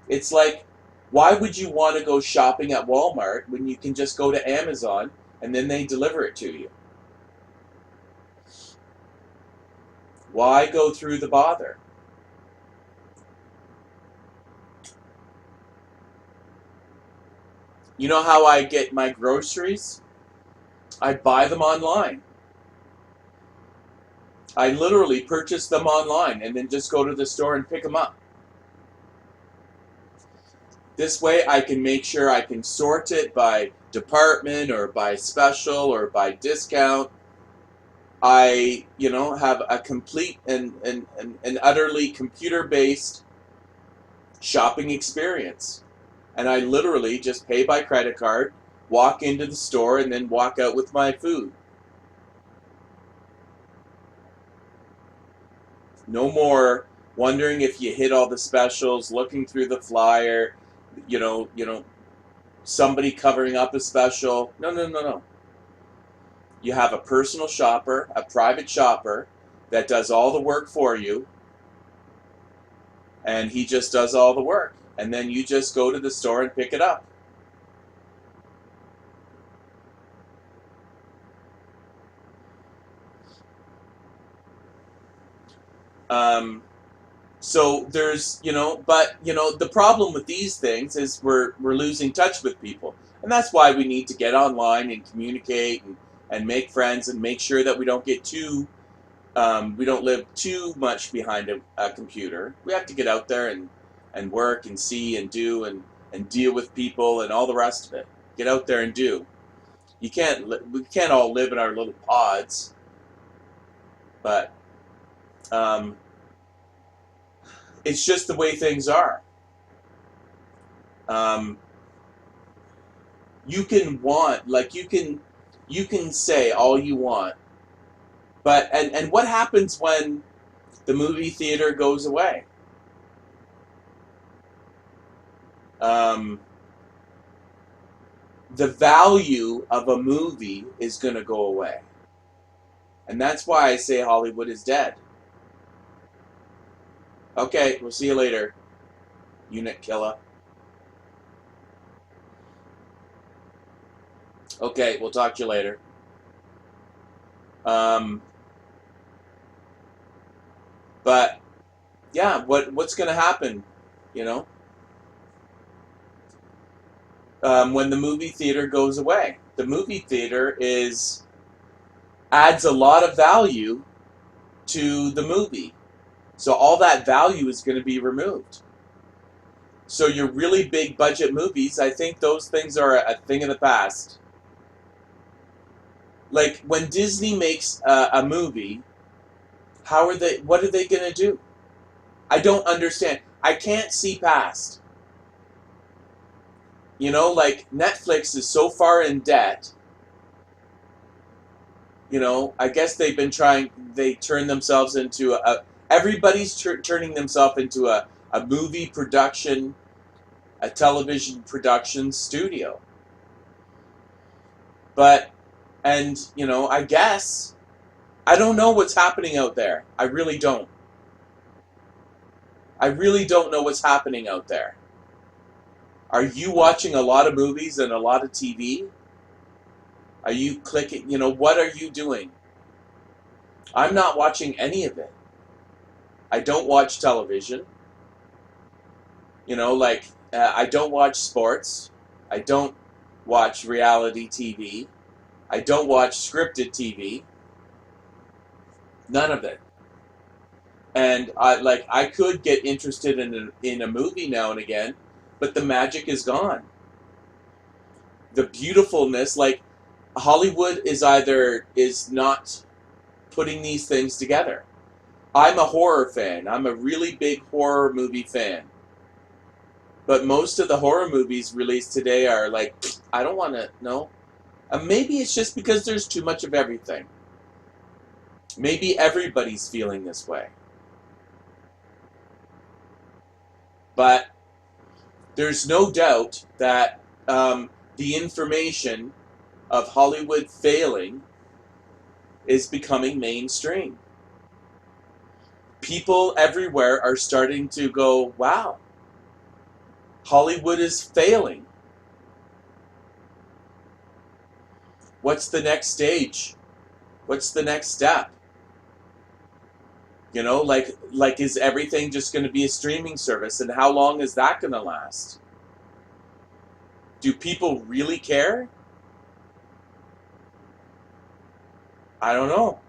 It's like, why would you want to go shopping at Walmart when you can just go to Amazon and then they deliver it to you? Why go through the bother? You know how I get my groceries? I buy them online. I literally purchase them online and then just go to the store and pick them up. This way I can make sure I can sort it by department or by special or by discount. I, have a complete and utterly computer-based shopping experience. And I literally just pay by credit card, walk into the store, and then walk out with my food. No more wondering if you hit all the specials, looking through the flyer, somebody covering up a special. No. You have a personal shopper, a private shopper, that does all the work for you, and he just does all the work. And then you just go to the store and pick it up. So there's, the problem with these things is we're losing touch with people. And that's why we need to get online and communicate and make friends and make sure that we don't get we don't live too much behind a computer. We have to get out there and work and see and do and deal with people and all the rest of it. Get out there and do. We can't all live in our little pods, but it's just the way things are. You can say all you want, but and what happens when the movie theater goes away? The value of a movie is going to go away. And that's why I say Hollywood is dead. Okay, we'll see you later, unit killer. Okay, we'll talk to you later. But yeah, what's going to happen, when the movie theater goes away? The movie theater adds a lot of value to the movie. So all that value is going to be removed. So your really big budget movies, I think those things are a thing of the past. Like when Disney makes a movie, what are they going to do? I don't understand. I can't see past. You know, like Netflix is so far in debt. You know, I guess they've been trying. They turn themselves into a. Everybody's turning themselves into a movie production, a television production studio. But, and you know, I guess I don't know what's happening out there. I really don't. I really don't know what's happening out there. Are you watching a lot of movies and a lot of TV? Are you clicking? You know, what are you doing? I'm not watching any of it. I don't watch television. You know, like, I don't watch sports. I don't watch reality TV. I don't watch scripted TV. None of it. And I could get interested in a movie now and again, but the magic is gone. The beautifulness, like Hollywood is not putting these things together. I'm a horror fan. I'm a really big horror movie fan. But most of the horror movies released today are like, I don't want to know. Maybe it's just because there's too much of everything. Maybe everybody's feeling this way. But there's no doubt that the information of Hollywood failing is becoming mainstream. People everywhere are starting to go, wow, Hollywood is failing. What's the next stage? What's the next step? You know, like is everything just going to be a streaming service, and how long is that going to last? Do people really care? I don't know.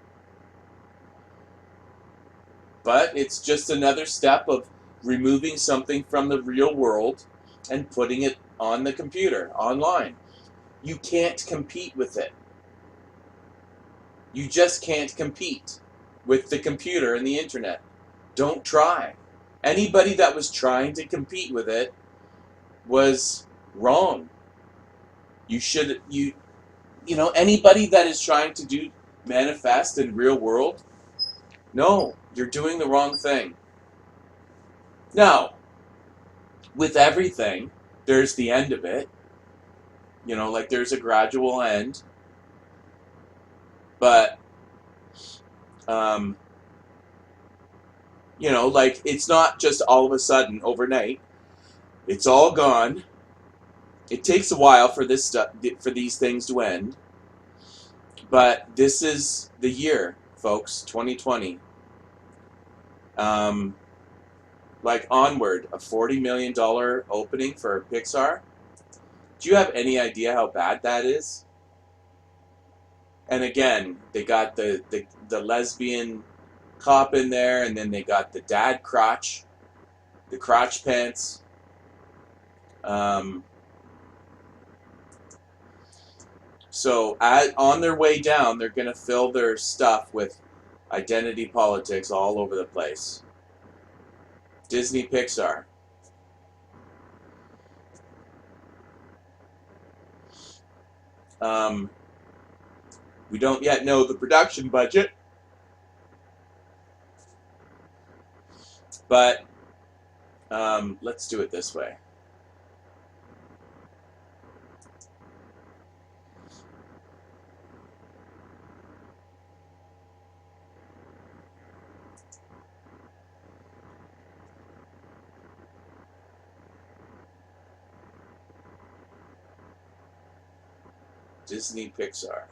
But it's just another step of removing something from the real world and putting it on the computer, online. You can't compete with it. You just can't compete with the computer and the internet. Don't try. Anybody that was trying to compete with it was wrong. You know, anybody that is trying to do manifest in real world, no, you're doing the wrong thing. Now, with everything, there's the end of it. You know, like there's a gradual end. But, um, you know, like it's not just all of a sudden overnight. It's all gone. It takes a while for this stuff, for these things to end. But this is the year, folks, 2020. Um, like Onward, a $40 million opening for Pixar. Do you have any idea how bad that is? And again, they got the lesbian cop in there, and then they got the dad crotch, the crotch pants. Um, so on their way down, they're going to fill their stuff with identity politics all over the place. Disney Pixar. Um, we don't yet know the production budget, but let's do it this way. Disney Pixar.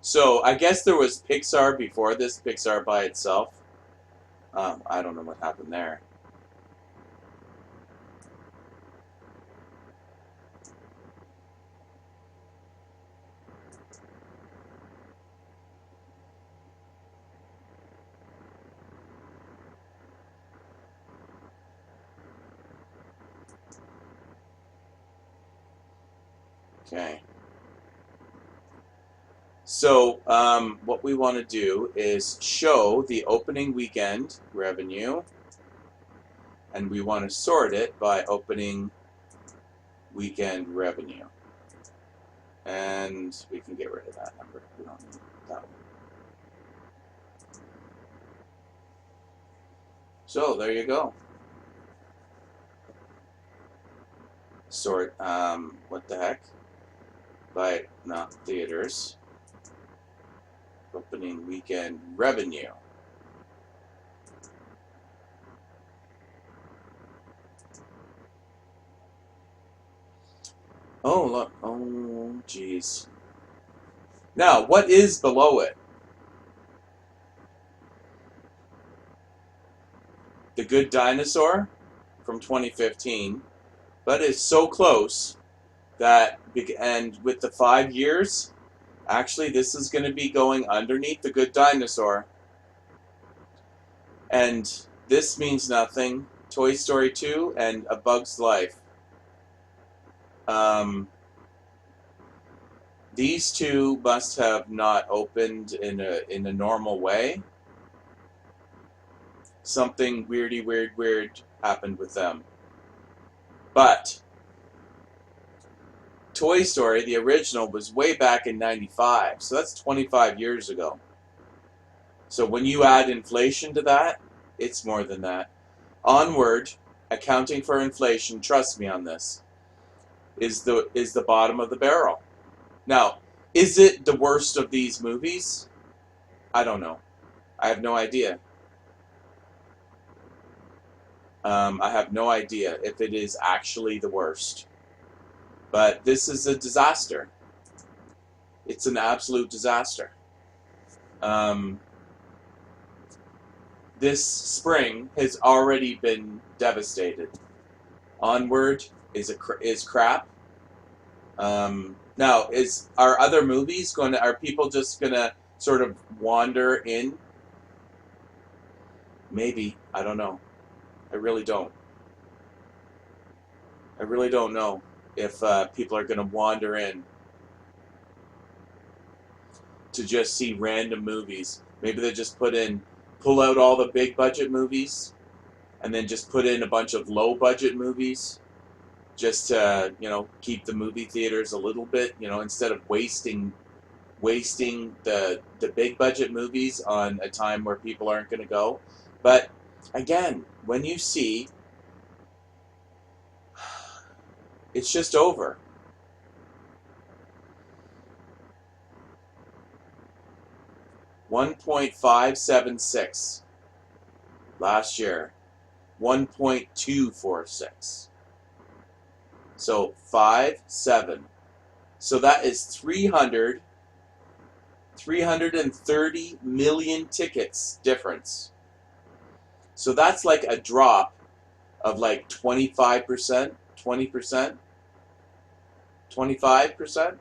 So I guess there was Pixar before this, Pixar by itself. I don't know what happened there. Okay. So what we want to do is show the opening weekend revenue, and we want to sort it by opening weekend revenue. And we can get rid of that number. We don't need that one. So there you go. Sort, what the heck? By not theaters. Opening weekend revenue. Oh, look. Oh, geez. Now, what is below it? The Good Dinosaur from 2015, but it's so close that, and with the 5 years, actually this is going to be going underneath The Good Dinosaur. And this means nothing. Toy Story 2 and A Bug's Life. These two must have not opened in a normal way. Something weird happened with them. But Toy Story, the original, was way back in '95, so that's 25 years ago. So when you add inflation to that, it's more than that. Onward, accounting for inflation, trust me on this, is the bottom of the barrel. Now, is it the worst of these movies? I don't know. I have no idea. I have no idea if it is actually the worst. But this is a disaster. It's an absolute disaster. This spring has already been devastated. Onward is crap. Now, are other movies going to? Are people just going to sort of wander in? Maybe. I don't know. I really don't. I really don't know if people are going to wander in to just see random movies. Maybe they just pull out all the big budget movies, and then just put in a bunch of low budget movies, just to keep the movie theaters a little bit, instead of wasting the big budget movies on a time where people aren't going to go. But again, when you see, it's just over. $1.576 last year, 1.246. So 5.7. So that is 330 million tickets difference. So that's like a drop of like 25%, 20%, 25%.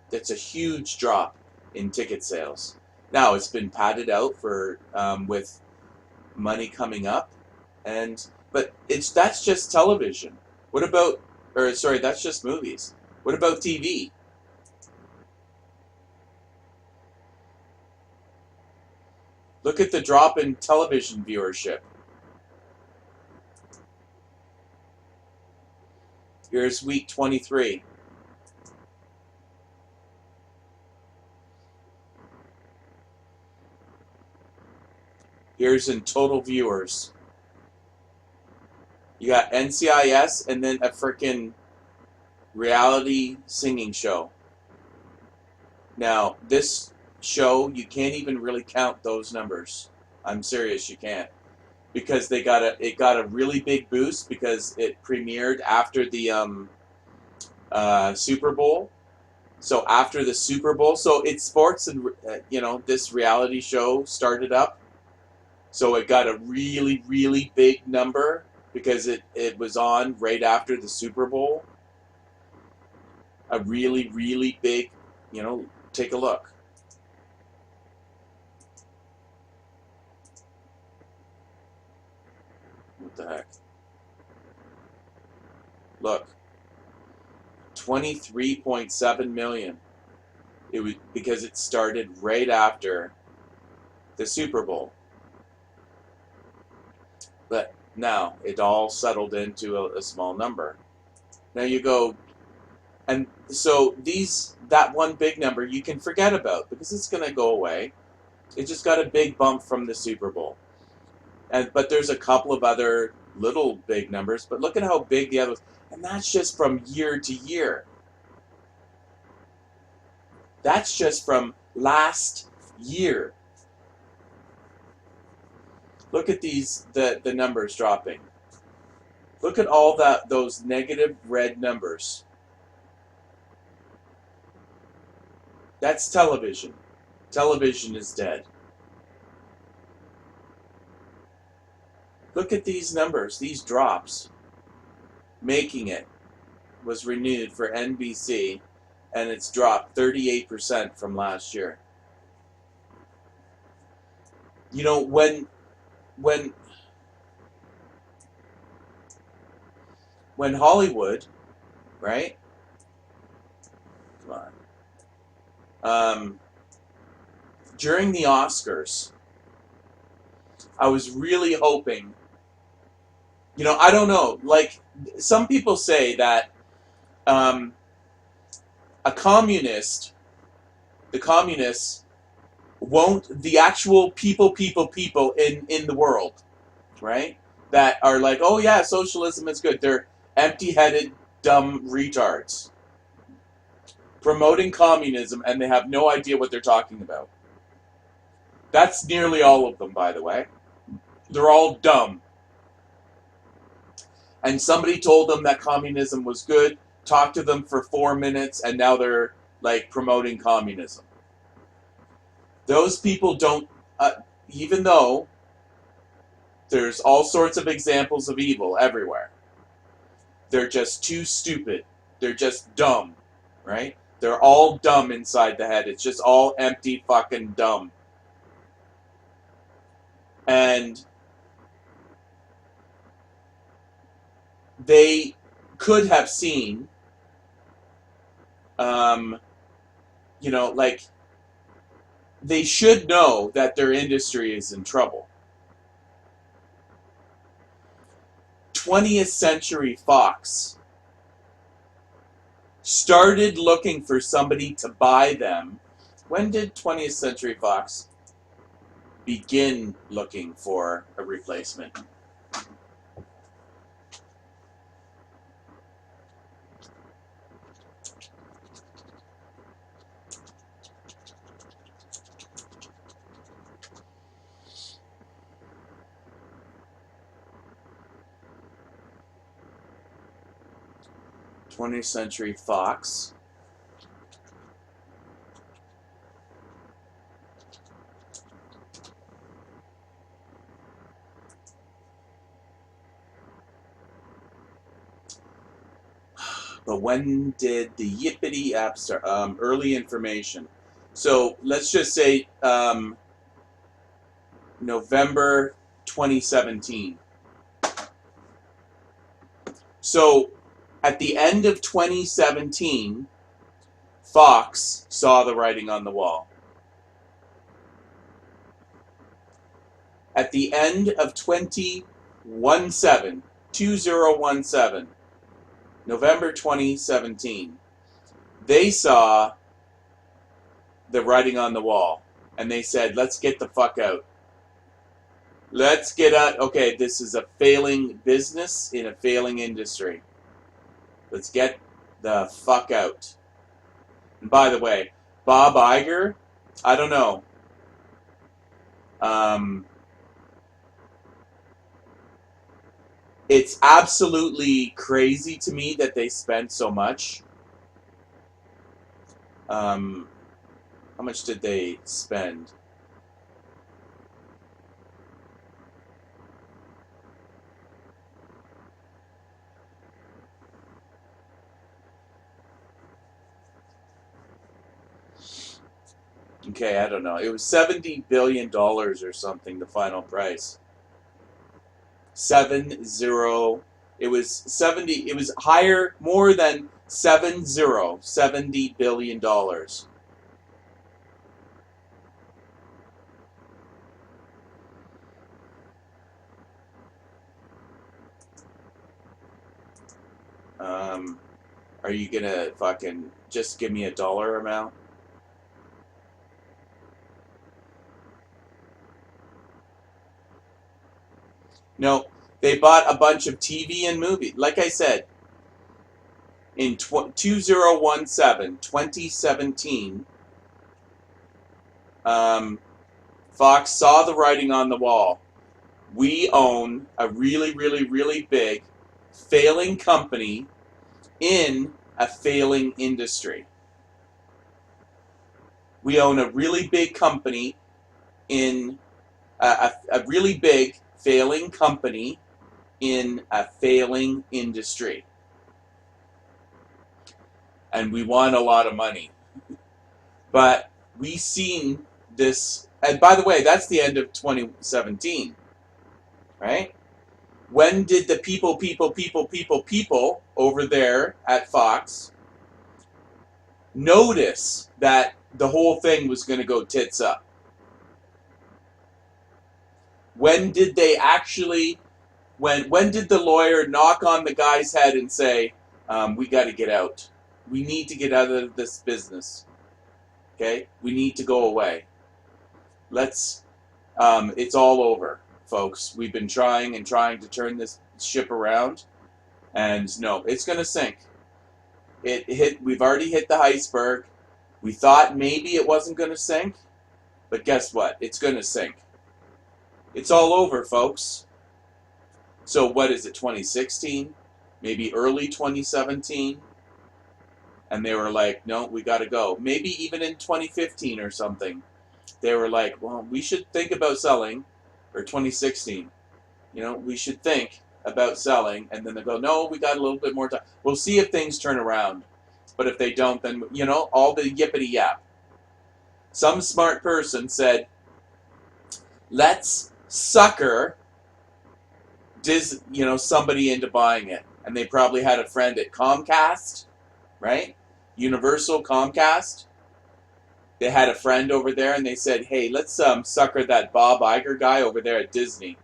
That's a huge drop in ticket sales. Now it's been padded out for with money coming up, but that's just television. What about, or sorry, that's just movies. What about TV? Look at the drop in television viewership. Here's week 23. Here's in total viewers. You got NCIS and then a frickin' reality singing show. Now, this show, you can't even really count those numbers. I'm serious, you can't. Because it got a really big boost because it premiered after the Super Bowl. So after the Super Bowl, so it's sports, and this reality show started up. So it got a really big number because it was on right after the Super Bowl. A really big, take a look. What the heck? Look. $23.7 million. It was because it started right after the Super Bowl. But now it all settled into a small number. Now you go, and so that one big number you can forget about because it's going to go away. It just got a big bump from the Super Bowl. But there's a couple of other little big numbers, but look at how big the others, and that's just from year to year. That's just from last year. Look at the numbers dropping. Look at all those negative red numbers. That's television. Television is dead. Look at these numbers, these drops. Making It was renewed for NBC, and it's dropped 38% from last year. You know, when Hollywood, right? Come on. During the Oscars, I was really hoping, you know, I don't know, like, some people say that the communists won't, the actual people in the world, right, that are like, oh yeah, socialism is good, they're empty-headed, dumb retards promoting communism, and they have no idea what they're talking about. That's nearly all of them, by the way. They're all dumb. And somebody told them that communism was good, talked to them for 4 minutes, and now they're, like, promoting communism. Those people don't, even though there's all sorts of examples of evil everywhere, they're just too stupid. They're just dumb, right? They're all dumb inside the head. It's just all empty fucking dumb. And they could have seen, you know, like, they should know that their industry is in trouble. 20th Century Fox started looking for somebody to buy them. When did 20th Century Fox begin looking for a replacement? '20th Century Fox. But when did the Yippity app start? Early information. So let's just say November 2017. So at the end of 2017, Fox saw the writing on the wall. At the end of 2017, November 2017, they saw the writing on the wall, and they said, let's get the fuck out. Let's get out. Okay, this is a failing business in a failing industry. Let's get the fuck out. And by the way, Bob Iger, I don't know. It's absolutely crazy to me that they spent so much. How much did they spend? Okay, I don't know. It was $70 billion or something, the final price. 70. It was 70. It was higher, more than $70 billion. Are you gonna fucking just give me a dollar amount? No, they bought a bunch of TV and movie. Like I said, in 2017, Fox saw the writing on the wall. We own a really, really, really big failing company in a failing industry. We own a really big company in a really big failing company in a failing industry. And we want a lot of money. But we seen this, and by the way, that's the end of 2017, right? When did the people over there at Fox notice that the whole thing was going to go tits up? When did they actually, when did the lawyer knock on the guy's head and say, we got to get out. We need to get out of this business. Okay? We need to go away. It's all over, folks. We've been trying and trying to turn this ship around, and no, it's going to sink. We've already hit the iceberg. We thought maybe it wasn't going to sink, but guess what? It's going to sink. It's all over, folks. So what is it, 2016? Maybe early 2017? And they were like, no, we got to go. Maybe even in 2015 or something. They were like, well, we should think about selling, or 2016. We should think about selling. And then they go, no, we got a little bit more time. We'll see if things turn around. But if they don't, then, all the yippity yap. Some smart person said, let's sucker somebody into buying it. And they probably had a friend at Comcast, right? Universal Comcast. They had a friend over there and they said, hey, let's sucker that Bob Iger guy over there at Disney.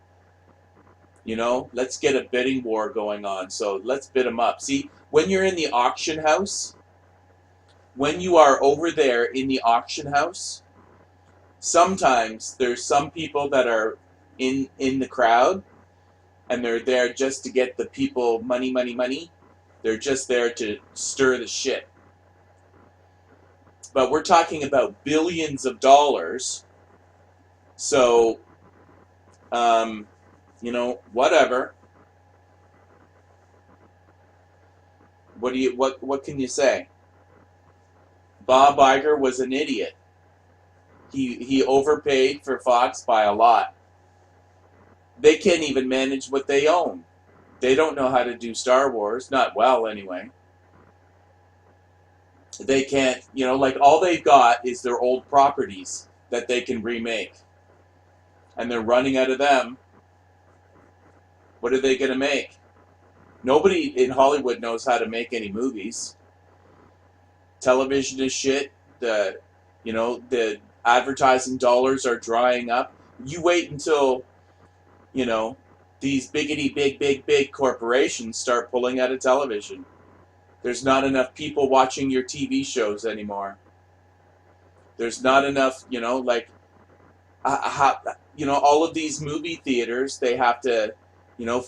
Let's get a bidding war going on. So let's bid him up. See, when you're in the auction house, when you are over there in the auction house, sometimes there's some people that are in the crowd and they're there just to get the people money, money, money. They're just there to stir the shit. But we're talking about billions of dollars. So, whatever. What can you say? Bob Iger was an idiot. He overpaid for Fox by a lot. They can't even manage what they own. They don't know how to do Star Wars, not well anyway. They can't, all they've got is their old properties that they can remake. And they're running out of them. What are they going to make? Nobody in Hollywood knows how to make any movies. Television is shit. The advertising dollars are drying up. You wait until, these big corporations start pulling out of television. There's not enough people watching your TV shows anymore. There's not enough, all of these movie theaters, they have to,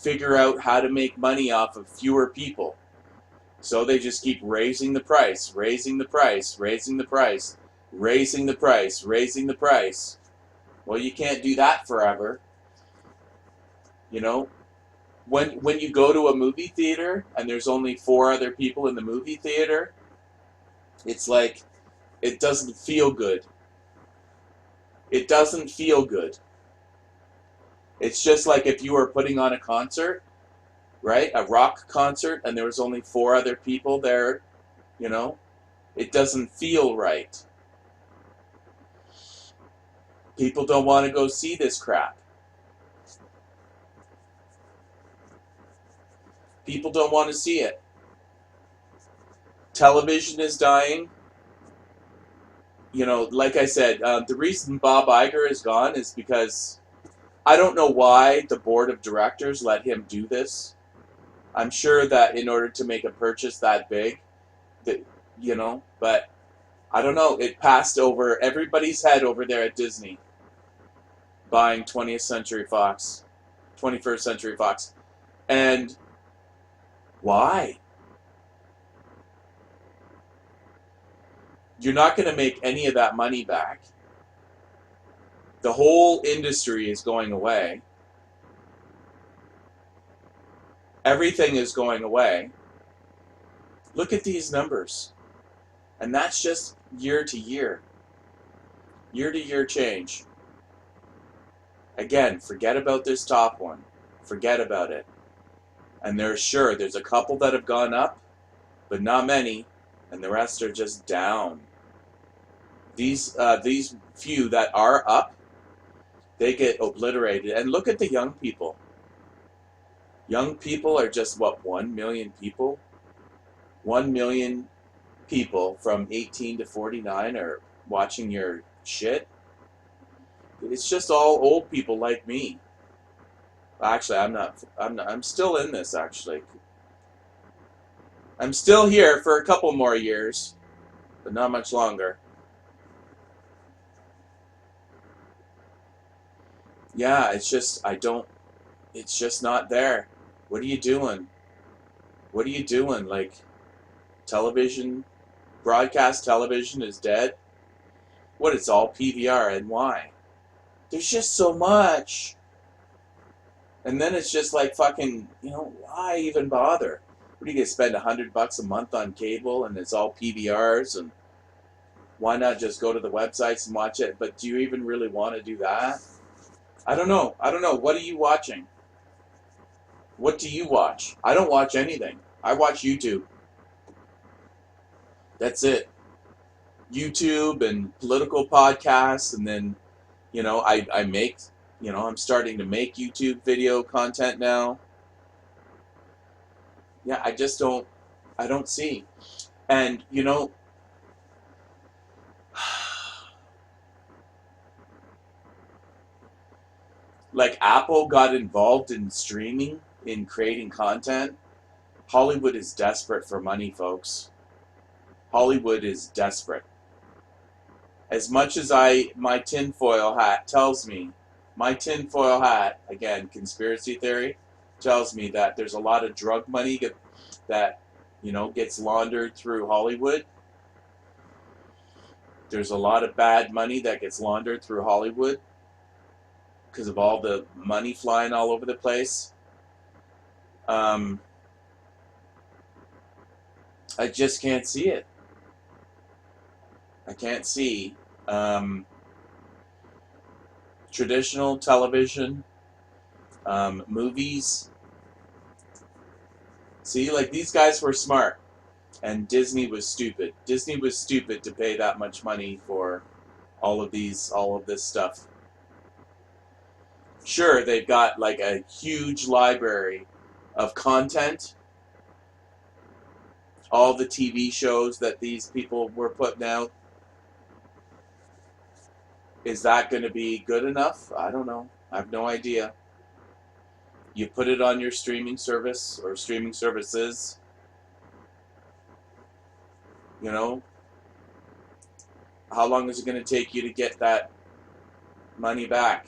figure out how to make money off of fewer people. So they just keep raising the price, raising the price, raising the price, raising the price, raising the price. Well, you can't do that forever. When you go to a movie theater and there's only 4 other people in the movie theater, it's like, it doesn't feel good. It doesn't feel good. It's just like if you were putting on a concert, right? A rock concert, and there was only 4 other people there, it doesn't feel right. People don't want to go see this crap. People don't want to see it. Television is dying. You know, like I said, the reason Bob Iger is gone is because I don't know why the board of directors let him do this. I'm sure that in order to make a purchase that big, that but I don't know. It passed over everybody's head over there at Disney, buying 20th Century Fox, 21st Century Fox, and why? You're not going to make any of that money back. The whole industry is going away. Everything is going away. Look at these numbers. And that's just year to year. Year to year change. Again, forget about this top one. Forget about it. And there's a couple that have gone up, but not many, and the rest are just down. These few that are up, they get obliterated. And look at the young people. Young people are just, 1 million people? 1 million people from 18 to 49 are watching your shit. It's just all old people like me. Actually, I'm not. I'm still in this, actually. I'm still here for a couple more years, but not much longer. Yeah, it's just, it's just not there. What are you doing? What are you doing? Like, television, broadcast television is dead? What, it's all PVR, and why? There's just so much. And then it's just like fucking, why even bother? What are you going to spend $100 a month on cable and it's all PVRs? And why not just go to the websites and watch it? But do you even really want to do that? I don't know. What are you watching? What do you watch? I don't watch anything. I watch YouTube. That's it. YouTube and political podcasts, and then, I make, I'm starting to make YouTube video content now. Yeah, I don't see. And, like Apple got involved in streaming, in creating content. Hollywood is desperate for money, folks. Hollywood is desperate. As much as my tinfoil hat tells me, again, conspiracy theory, tells me that there's a lot of drug money that, gets laundered through Hollywood. There's a lot of bad money that gets laundered through Hollywood because of all the money flying all over the place. I just can't see it. I can't see traditional television, movies. See, like, these guys were smart, and Disney was stupid. Disney was stupid to pay that much money for all of this stuff. Sure, they've got like a huge library of content, all the TV shows that these people were putting out. Is that going to be good enough? I don't know. I have no idea. You put it on your streaming service or streaming services, how long is it going to take you to get that money back?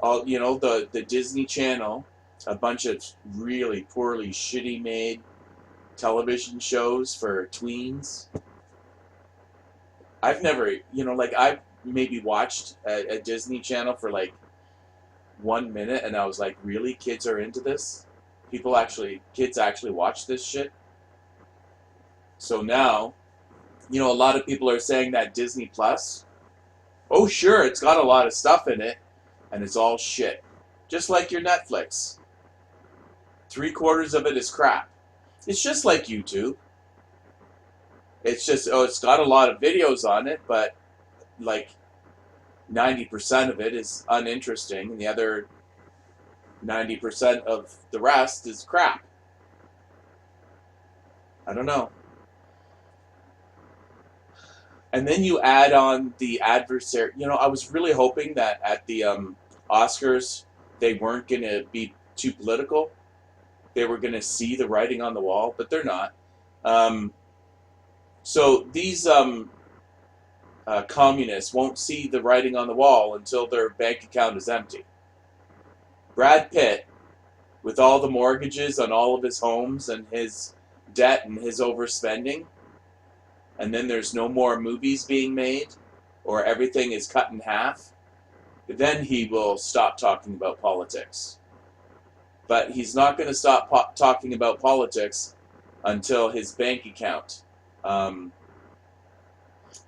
The Disney Channel, a bunch of really poorly, shitty made television shows for tweens. I've never, I've maybe watched a Disney Channel for like 1 minute, and I was like, really? Kids are into this? Kids actually watch this shit? So now, a lot of people are saying that Disney Plus, oh sure, it's got a lot of stuff in it, and it's all shit. Just like your Netflix. 3/4 of it is crap. It's just like YouTube. It's just, it's got a lot of videos on it, but like 90% of it is uninteresting, and the other 90% of the rest is crap. I don't know. And then you add on the adversary. You know, I was really hoping that at the Oscars they weren't going to be too political. They were going to see the writing on the wall, but they're not. Um, so these communists won't see the writing on the wall until their bank account is empty. Brad Pitt, with all the mortgages on all of his homes and his debt and his overspending, and then there's no more movies being made, or everything is cut in half, then he will stop talking about politics. But he's not going to stop talking about politics until his bank account.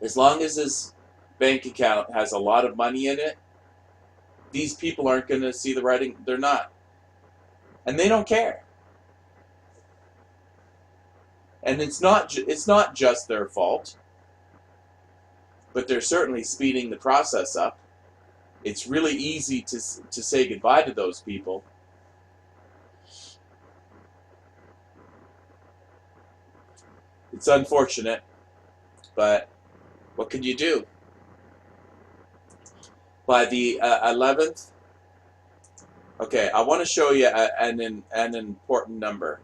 As long as his bank account has a lot of money in it, these people aren't going to see the writing. They're not. And they don't care. And it's not just their fault, but they're certainly speeding the process up. It's really easy to say goodbye to those people. It's unfortunate, but what can you do? By the 11th, okay, I want to show you an important number.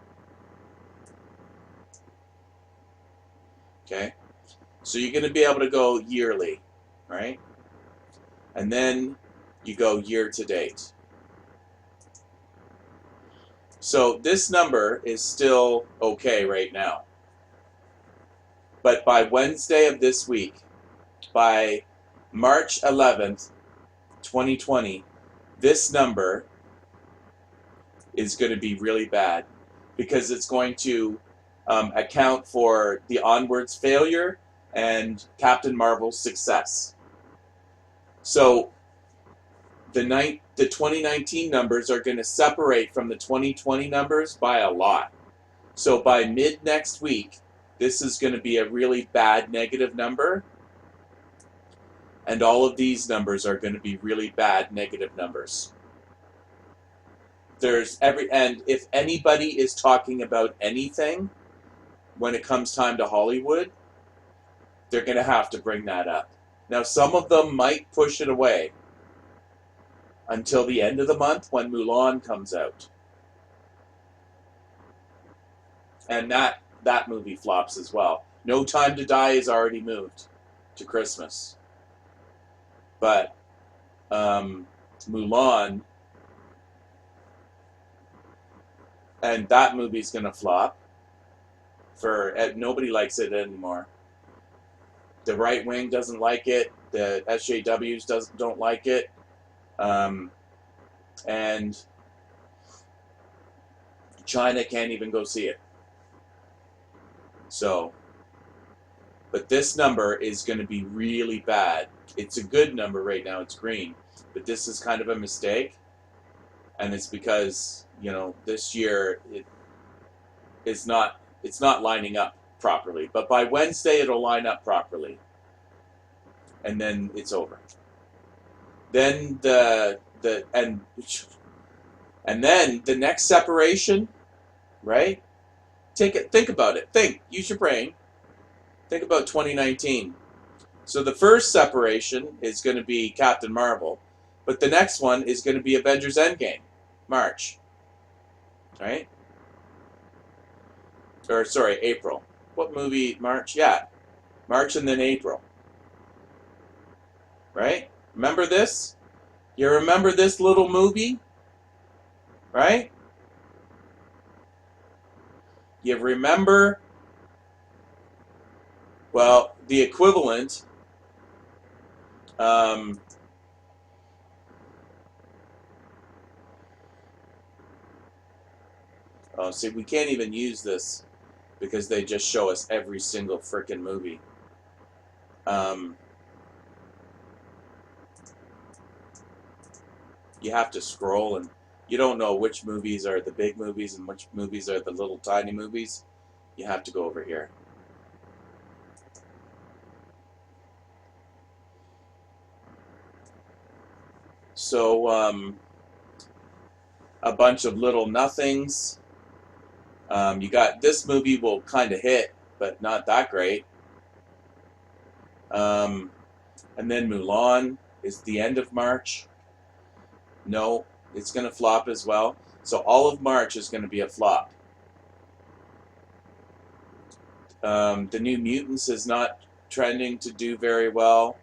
Okay, so you're going to be able to go yearly, right? And then you go year to date. So this number is still okay right now. But by Wednesday of this week, by March 11th, 2020, this number is going to be really bad because it's going to account for the Onward's failure and Captain Marvel's success. So the 2019 numbers are going to separate from the 2020 numbers by a lot. So by mid next week, this is going to be a really bad negative number. And all of these numbers are going to be really bad negative numbers. And if anybody is talking about anything when it comes time to Hollywood, they're going to have to bring that up. Now, some of them might push it away until the end of the month when Mulan comes out. And that movie flops as well. No Time to Die is already moved to Christmas. But Mulan, and that movie's going to flop. Nobody likes it anymore. The right wing doesn't like it. The SJWs don't like it. And China can't even go see it. So, but this number is going to be really bad. It's a good number right now. It's green. But this is kind of a mistake. And it's because, this year it's not lining up properly. But by Wednesday it'll line up properly. And then it's over. Then and then the next separation, right? Think about it. Use your brain. Think about 2019. So the first separation is going to be Captain Marvel, but the next one is going to be Avengers Endgame, March. Right? Or sorry, April. What movie? March? Yeah. March and then April. Right? Remember this? You remember this little movie? Right? You remember, well, the equivalent, see, we can't even use this because they just show us every single frickin' movie. You have to scroll, and you don't know which movies are the big movies and which movies are the little tiny movies. You have to go over here. So, a bunch of little nothings. You got this movie will kind of hit, but not that great. Um, and then Mulan is the end of March. No, it's going to flop as well. So all of March is going to be a flop. The New Mutants is not trending to do very well.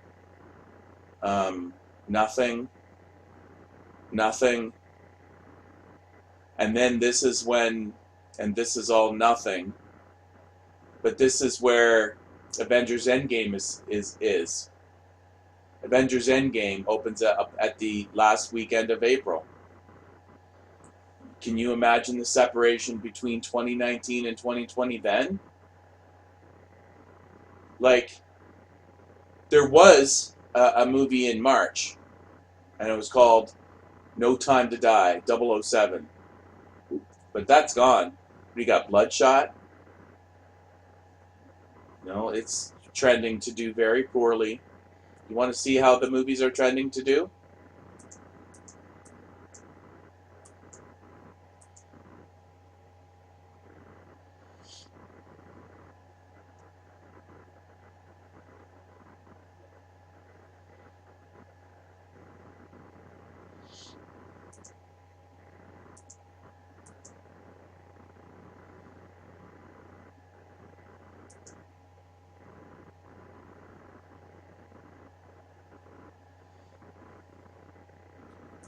Nothing. And then this is when, and this is all nothing. But this is where Avengers Endgame is. Avengers Endgame opens up at the last weekend of April. Can you imagine the separation between 2019 and 2020 then? Like, there was a movie in March, and it was called No Time to Die, 007. But that's gone. We got Bloodshot. No, it's trending to do very poorly. You want to see how the movies are trending to do?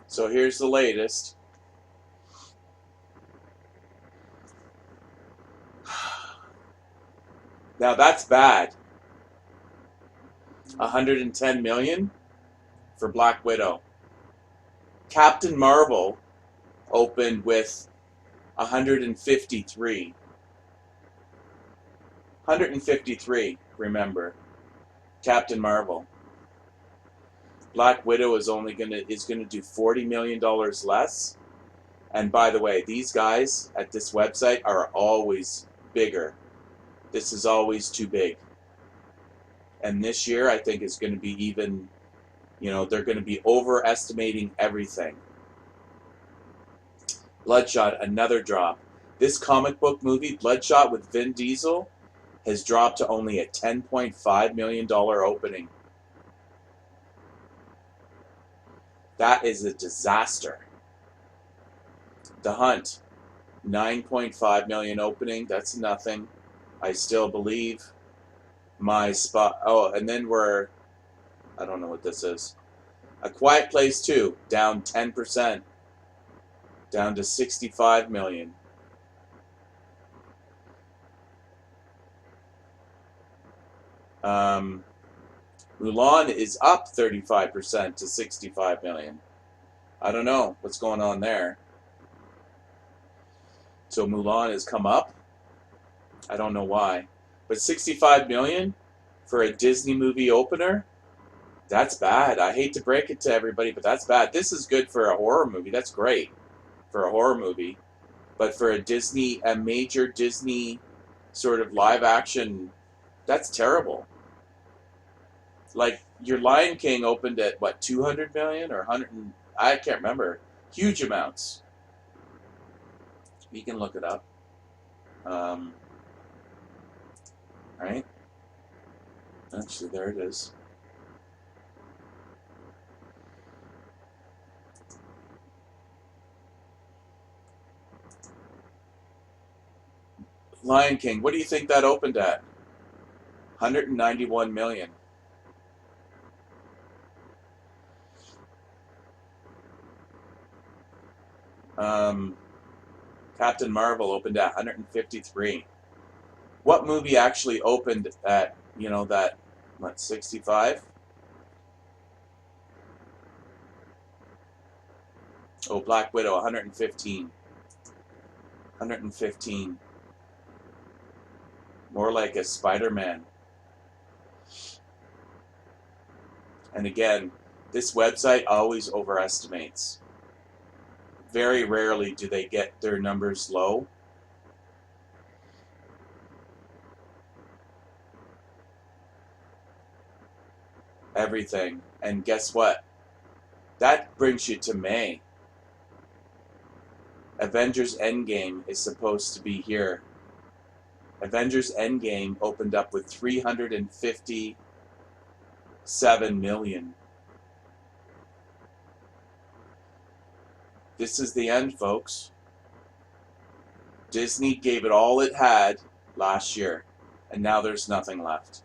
So here's the latest. Now that's bad. 110 million for Black Widow. Captain Marvel opened with 153. 153, remember. Captain Marvel. Black Widow is gonna do $40 million less. And by the way, these guys at this website are always bigger. This is always too big. And this year, I think, is going to be even, they're going to be overestimating everything. Bloodshot, another drop. This comic book movie, Bloodshot with Vin Diesel, has dropped to only a $10.5 million opening. That is a disaster. The Hunt, 9.5 million opening. That's nothing. I still believe. My Spy. Oh, and then I don't know what this is. A Quiet Place 2, down 10%, down to 65 million. Mulan is up 35% to 65 million. I don't know what's going on there. So Mulan has come up. I don't know why. But 65 million for a Disney movie opener? That's bad. I hate to break it to everybody, but that's bad. This is good for a horror movie. That's great for a horror movie. But for a major Disney sort of live action, that's terrible. Like, your Lion King opened at, what, 200 million or 100? I can't remember. Huge amounts. You can look it up. Right? Actually, there it is. Lion King, what do you think that opened at? 191 million. Captain Marvel opened at 153. What movie actually opened at, that, 65? Oh, Black Widow, 115. 115. More like a Spider-Man. And again, this website always overestimates. Very rarely do they get their numbers low. Everything. And guess what? That brings you to May. Avengers Endgame is supposed to be here. Avengers Endgame opened up with 350 7 million. This is the end, folks. Disney gave it all it had last year, and now there's nothing left.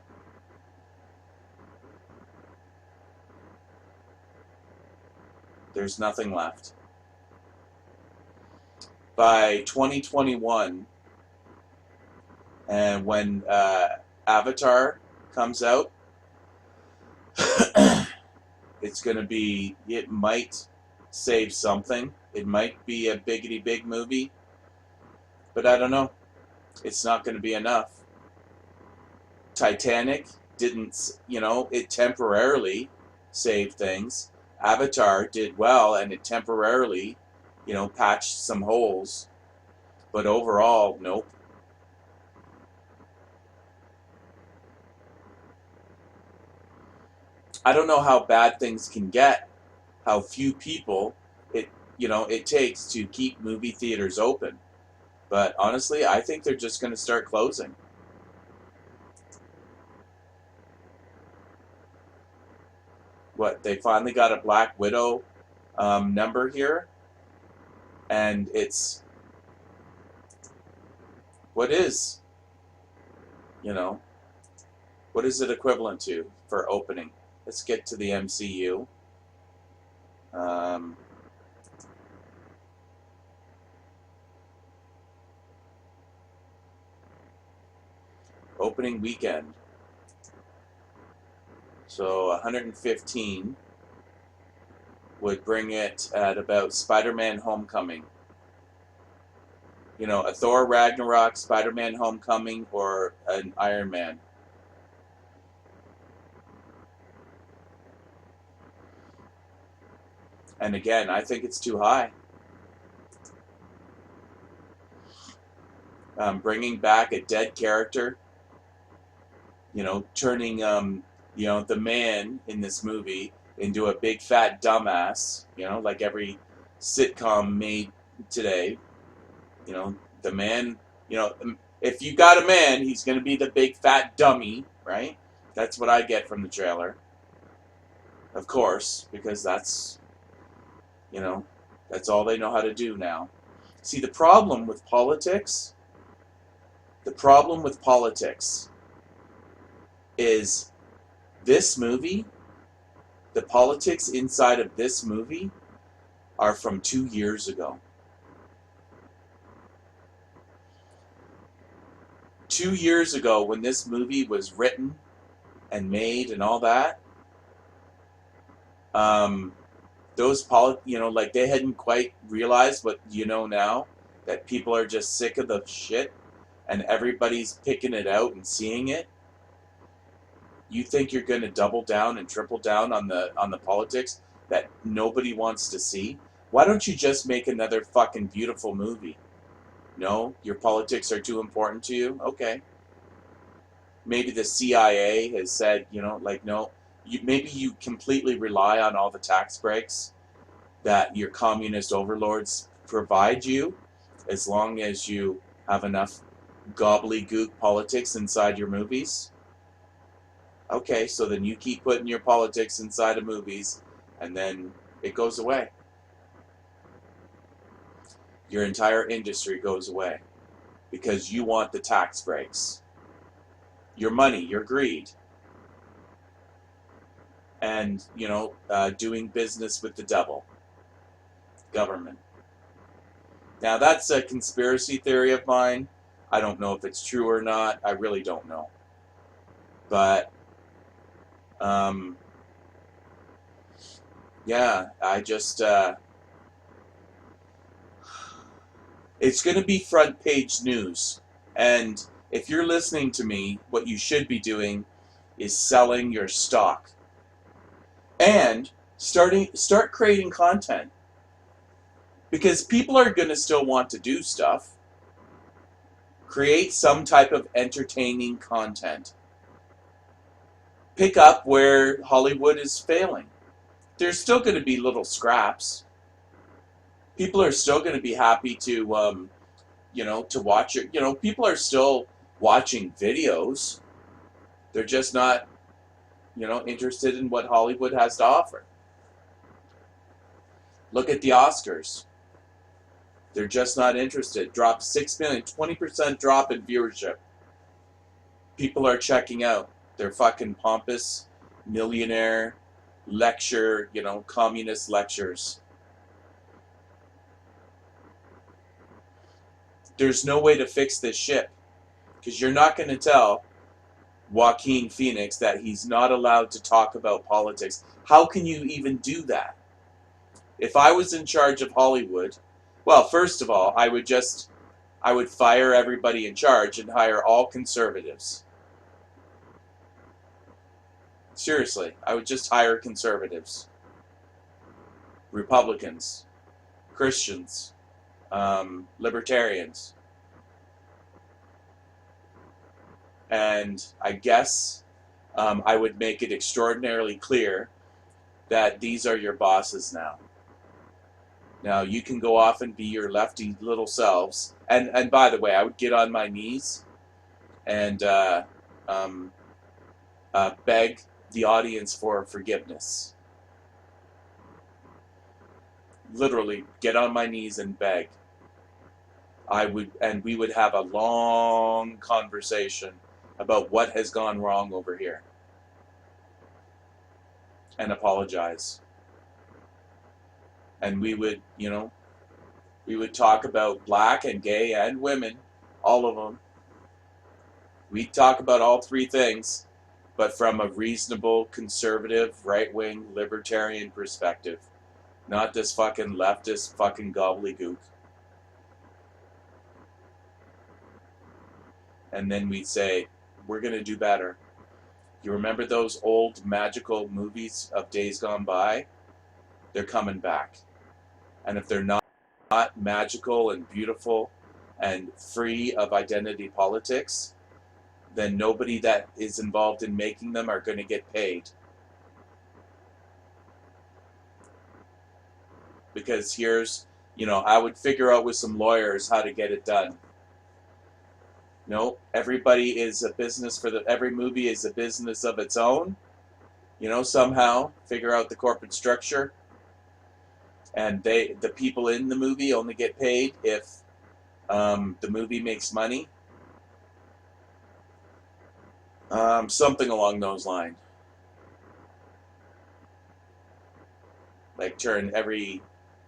There's nothing left. By 2021, and when Avatar comes out, it's going to be, it might save something. It might be a biggity big movie, but I don't know. It's not going to be enough. Titanic didn't, it temporarily saved things. Avatar did well, and it temporarily, patched some holes. But overall, nope. I don't know how bad things can get, how few people it takes to keep movie theaters open. But honestly, I think they're just going to start closing. What, they finally got a Black Widow number here, and it's what is what is it equivalent to for opening? Let's get to the MCU. Opening weekend. So 115 would bring it at about Spider-Man Homecoming. A Thor Ragnarok, Spider-Man Homecoming, or an Iron Man. And again, I think it's too high. Bringing back a dead character, turning, the man in this movie into a big fat dumbass, like every sitcom made today. The man, if you got a man, he's going to be the big fat dummy, right? That's what I get from the trailer. Of course, because that's all they know how to do now. See, the problem with politics is this movie, the politics inside of this movie are from 2 years ago. 2 years ago, when this movie was written and made and all that, those like they hadn't quite realized what now, that people are just sick of the shit and everybody's picking it out and seeing it. You think you're going to double down and triple down on the politics that nobody wants to see? Why don't you just make another fucking beautiful movie? No, your politics are too important to you? Okay. Maybe the CIA has said, no, maybe you completely rely on all the tax breaks that your communist overlords provide you, as long as you have enough gobbledygook politics inside your movies. Okay, so then you keep putting your politics inside of movies, and then it goes away. Your entire industry goes away because you want the tax breaks. Your money, your greed. And, doing business with the devil. Government. Now, that's a conspiracy theory of mine. I don't know if it's true or not. I really don't know. But, yeah, I just, it's going to be front page news. And if you're listening to me, what you should be doing is selling your stock. And start creating content. Because people are going to still want to do stuff. Create some type of entertaining content. Pick up where Hollywood is failing. There's still going to be little scraps. People are still going to be happy to, to watch it. People are still watching videos. They're just not interested in what Hollywood has to offer. Look at the Oscars. They're just not interested. Dropped 6 million, 20% drop in viewership. People are checking out. They're fucking pompous, millionaire, lecture, communist lectures. There's no way to fix this shit. Because you're not going to tell Joaquin Phoenix that he's not allowed to talk about politics. How can you even do that? If I was in charge of Hollywood, well, first of all, I would fire everybody in charge and hire all conservatives. Seriously, I would just hire conservatives, Republicans, Christians, libertarians. And I guess I would make it extraordinarily clear that these are your bosses now. Now, you can go off and be your lefty little selves. And by the way, I would get on my knees and beg the audience for forgiveness. Literally, get on my knees and beg. And we would have a long conversation about what has gone wrong over here. And apologize. And we would, we would talk about black and gay and women, all of them. We'd talk about all three things, but from a reasonable, conservative, right-wing, libertarian perspective. Not this fucking leftist fucking gobbledygook. And then we'd say, we're going to do better. You remember those old magical movies of days gone by? They're coming back. And if they're not magical and beautiful and free of identity politics, then nobody that is involved in making them are going to get paid. Because here's, I would figure out with some lawyers how to get it done. Everybody is a business every movie is a business of its own. Somehow figure out the corporate structure. And the people in the movie only get paid if the movie makes money. Something along those lines. Like turn every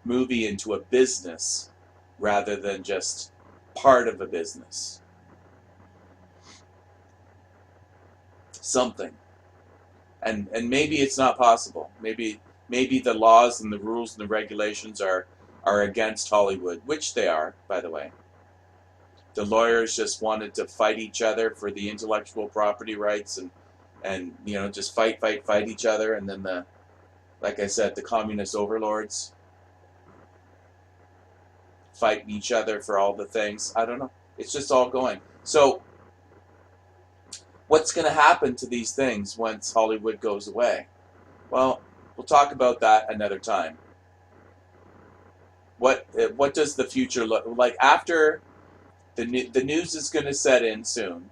movie into a business rather than just part of a business. Something. And maybe it's not possible. Maybe the laws and the rules and the regulations are against Hollywood, which they are, by the way. The lawyers just wanted to fight each other for the intellectual property rights and just fight each other, and then like I said, the communist overlords fight each other for all the things. I don't know. It's just all going. So what's going to happen to these things once Hollywood goes away? Well, we'll talk about that another time. What does the future look like after the news is going to set in soon?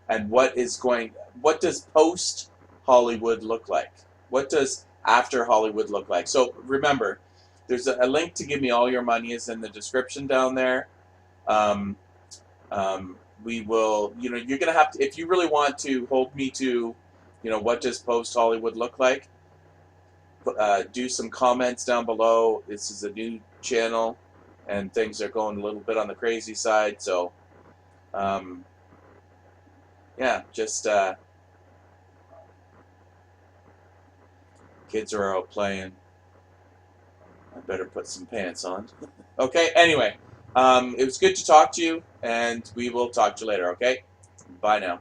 And what does post Hollywood look like? What does after Hollywood look like? So remember, there's a link to Give Me All Your Money is in the description down there. We will, you're going to have to, if you really want to hold me to, what does post Hollywood look like? Do some comments down below. This is a new channel, and things are going a little bit on the crazy side. So, yeah, just kids are out playing. I better put some pants on. Okay. Anyway, it was good to talk to you, and we will talk to you later. Okay. Bye now.